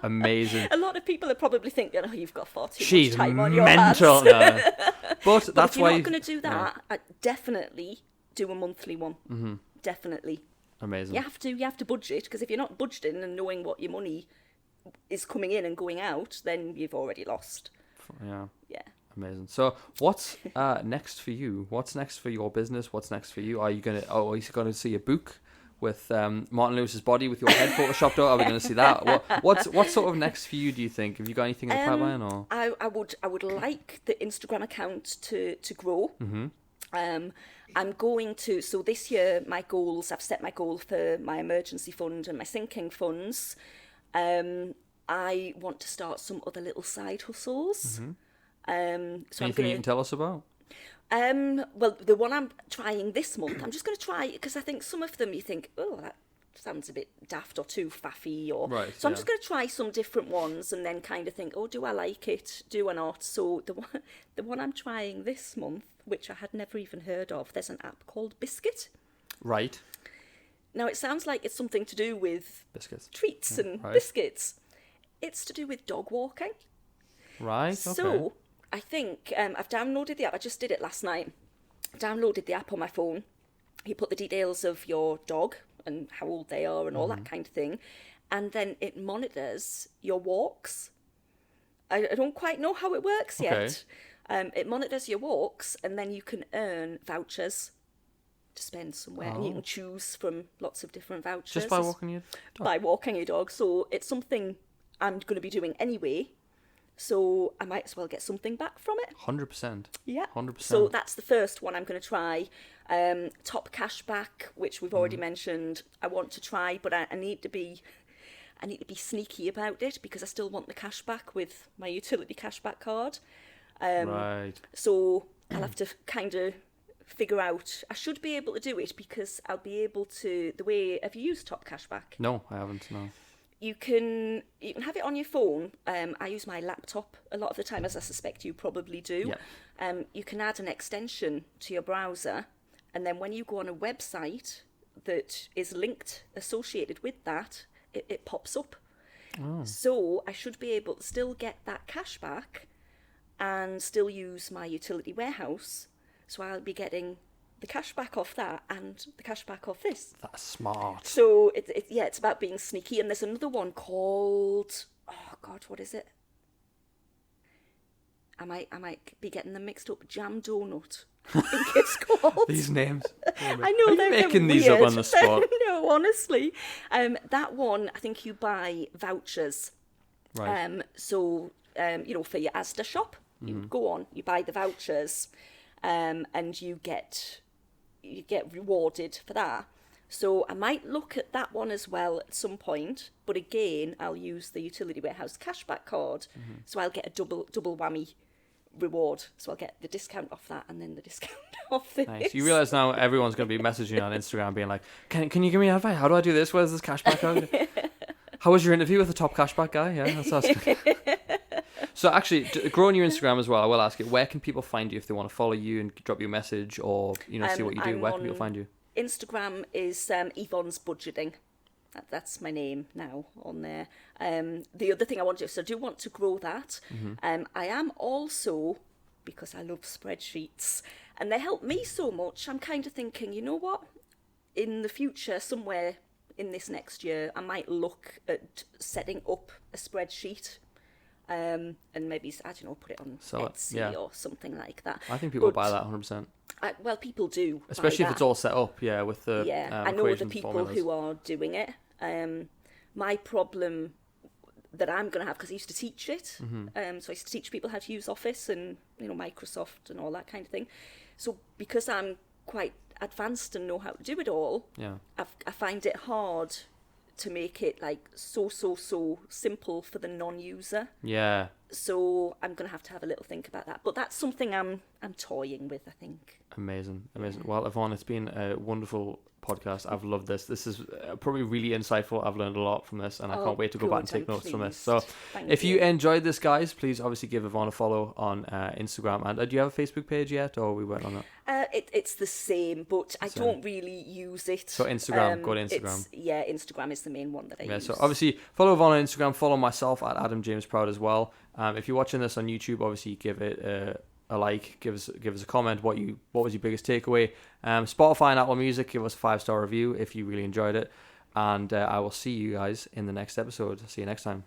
Amazing. A lot of people are probably thinking, oh, you've got far too She's much time on your mental. hands. No. But that's if you're why not going to do that, I definitely do a monthly one. Mm-hmm. Definitely. Amazing. You have to budget, because if you're not budgeting and knowing what your money is coming in and going out, then you've already lost. Yeah. Yeah. Amazing. So, what's next for you? What's next for your business? What's next for you? Are you gonna see a book with Martin Lewis's body with your head photoshopped out? Are we going to see that? What's sort of next for you? Do you think? Have you got anything in the pipeline? Or I would like the Instagram account to grow. Mm-hmm. I'm going to, so this year I've set my goal for my emergency fund and my sinking funds. I want to start some other little side hustles. Mm-hmm. So anything you can tell us about? Well, the one I'm trying this month, I'm just going to try, because I think some of them you think, oh, that sounds a bit daft or too faffy, or right, so I'm just going to try some different ones and then kind of think, oh, do I like it? Do I not? So the one I'm trying this month, which I had never even heard of, there's an app called Biscuit. Right. Now it sounds like it's something to do with biscuits, treats and right. biscuits. It's to do with dog walking. Right. So I think I've downloaded the app. I just did it last night. Downloaded the app on my phone. You put the details of your dog and how old they are and all that kind of thing. And then it monitors your walks. I don't quite know how it works yet. It monitors your walks, and then you can earn vouchers to spend somewhere, and you can choose from lots of different vouchers. Just by walking your dog? By walking your dog. So it's something I'm going to be doing anyway. So I might as well get something back from it. 100%. Yeah. 100%. So that's the first one I'm going to try. Top cashback, which we've already mentioned, I want to try, but I need to be sneaky about it because I still want the cashback with my utility cashback card. Right. So I'll have to kind of figure out. I should be able to do it because I'll be able to. Have you used Top Cashback? No, I haven't. No. You can have it on your phone. I use my laptop a lot of the time, as I suspect you probably do. Yeah. You can add an extension to your browser, and then when you go on a website that is associated with that, it pops up. Oh. So I should be able to still get that cashback and still use my utility warehouse. So I'll be getting the cashback off that and the cashback off this. That's smart. So it's about being sneaky. And there's another one called, oh God, what is it? I might be getting them mixed up. Jam Donut, I think it's called. These names. I know they're making these weird. up on the spot. No, honestly. That one, I think you buy vouchers. Right. So, for your Asda shop, you go on, you buy the vouchers, and you get rewarded for that. So I might look at that one as well at some point, but again, I'll use the utility warehouse cashback card, so I'll get a double whammy reward. So I'll get the discount off that and then the discount off this. Nice. You realise now everyone's going to be messaging you on Instagram being like, can you give me advice? How do I do this? Where's this cashback card? How was your interview with the top cashback guy? Yeah, that's good. So actually, growing your Instagram as well, I will ask you, where can people find you if they want to follow you and drop you a message or see what you do? Where can people find you? Instagram is Yvonne's Budgeting. That's my name now on there. The other thing I want to do, so I do want to grow that. I am also, because I love spreadsheets, and they help me so much, I'm kind of thinking, you know what? In the future, somewhere in this next year, I might look at setting up a spreadsheet. And maybe, I don't know, put it on Etsy or something like that. I think people buy that 100%. Well, people do. Especially if it's all set up, with the I know the people formulas. who are doing it. My problem that I'm going to have, because I used to teach it, so I used to teach people how to use Office and, Microsoft and all that kind of thing. So because I'm quite advanced and know how to do it all, I find it hard to make it like so simple for the non-user. Yeah. So I'm going to have a little think about that. But that's something I'm toying with, I think. Amazing. Well, Yvonne, it's been a wonderful podcast. I've loved this. This is probably really insightful. I've learned a lot from this, and I can't wait to go back and take notes from this. So if you enjoyed this, guys, please obviously give Yvonne a follow on Instagram. And do you have a Facebook page yet, or we went on that? It's the same, but I don't really use it. So Instagram, go to Instagram. Instagram is the main one that I use. So obviously follow Yvonne on Instagram, follow myself at Adam James Proud as well. If you're watching this on YouTube, obviously give it a like, give us a comment. What was your biggest takeaway? Spotify and Apple Music, give us a 5-star review if you really enjoyed it. And I will see you guys in the next episode. See you next time.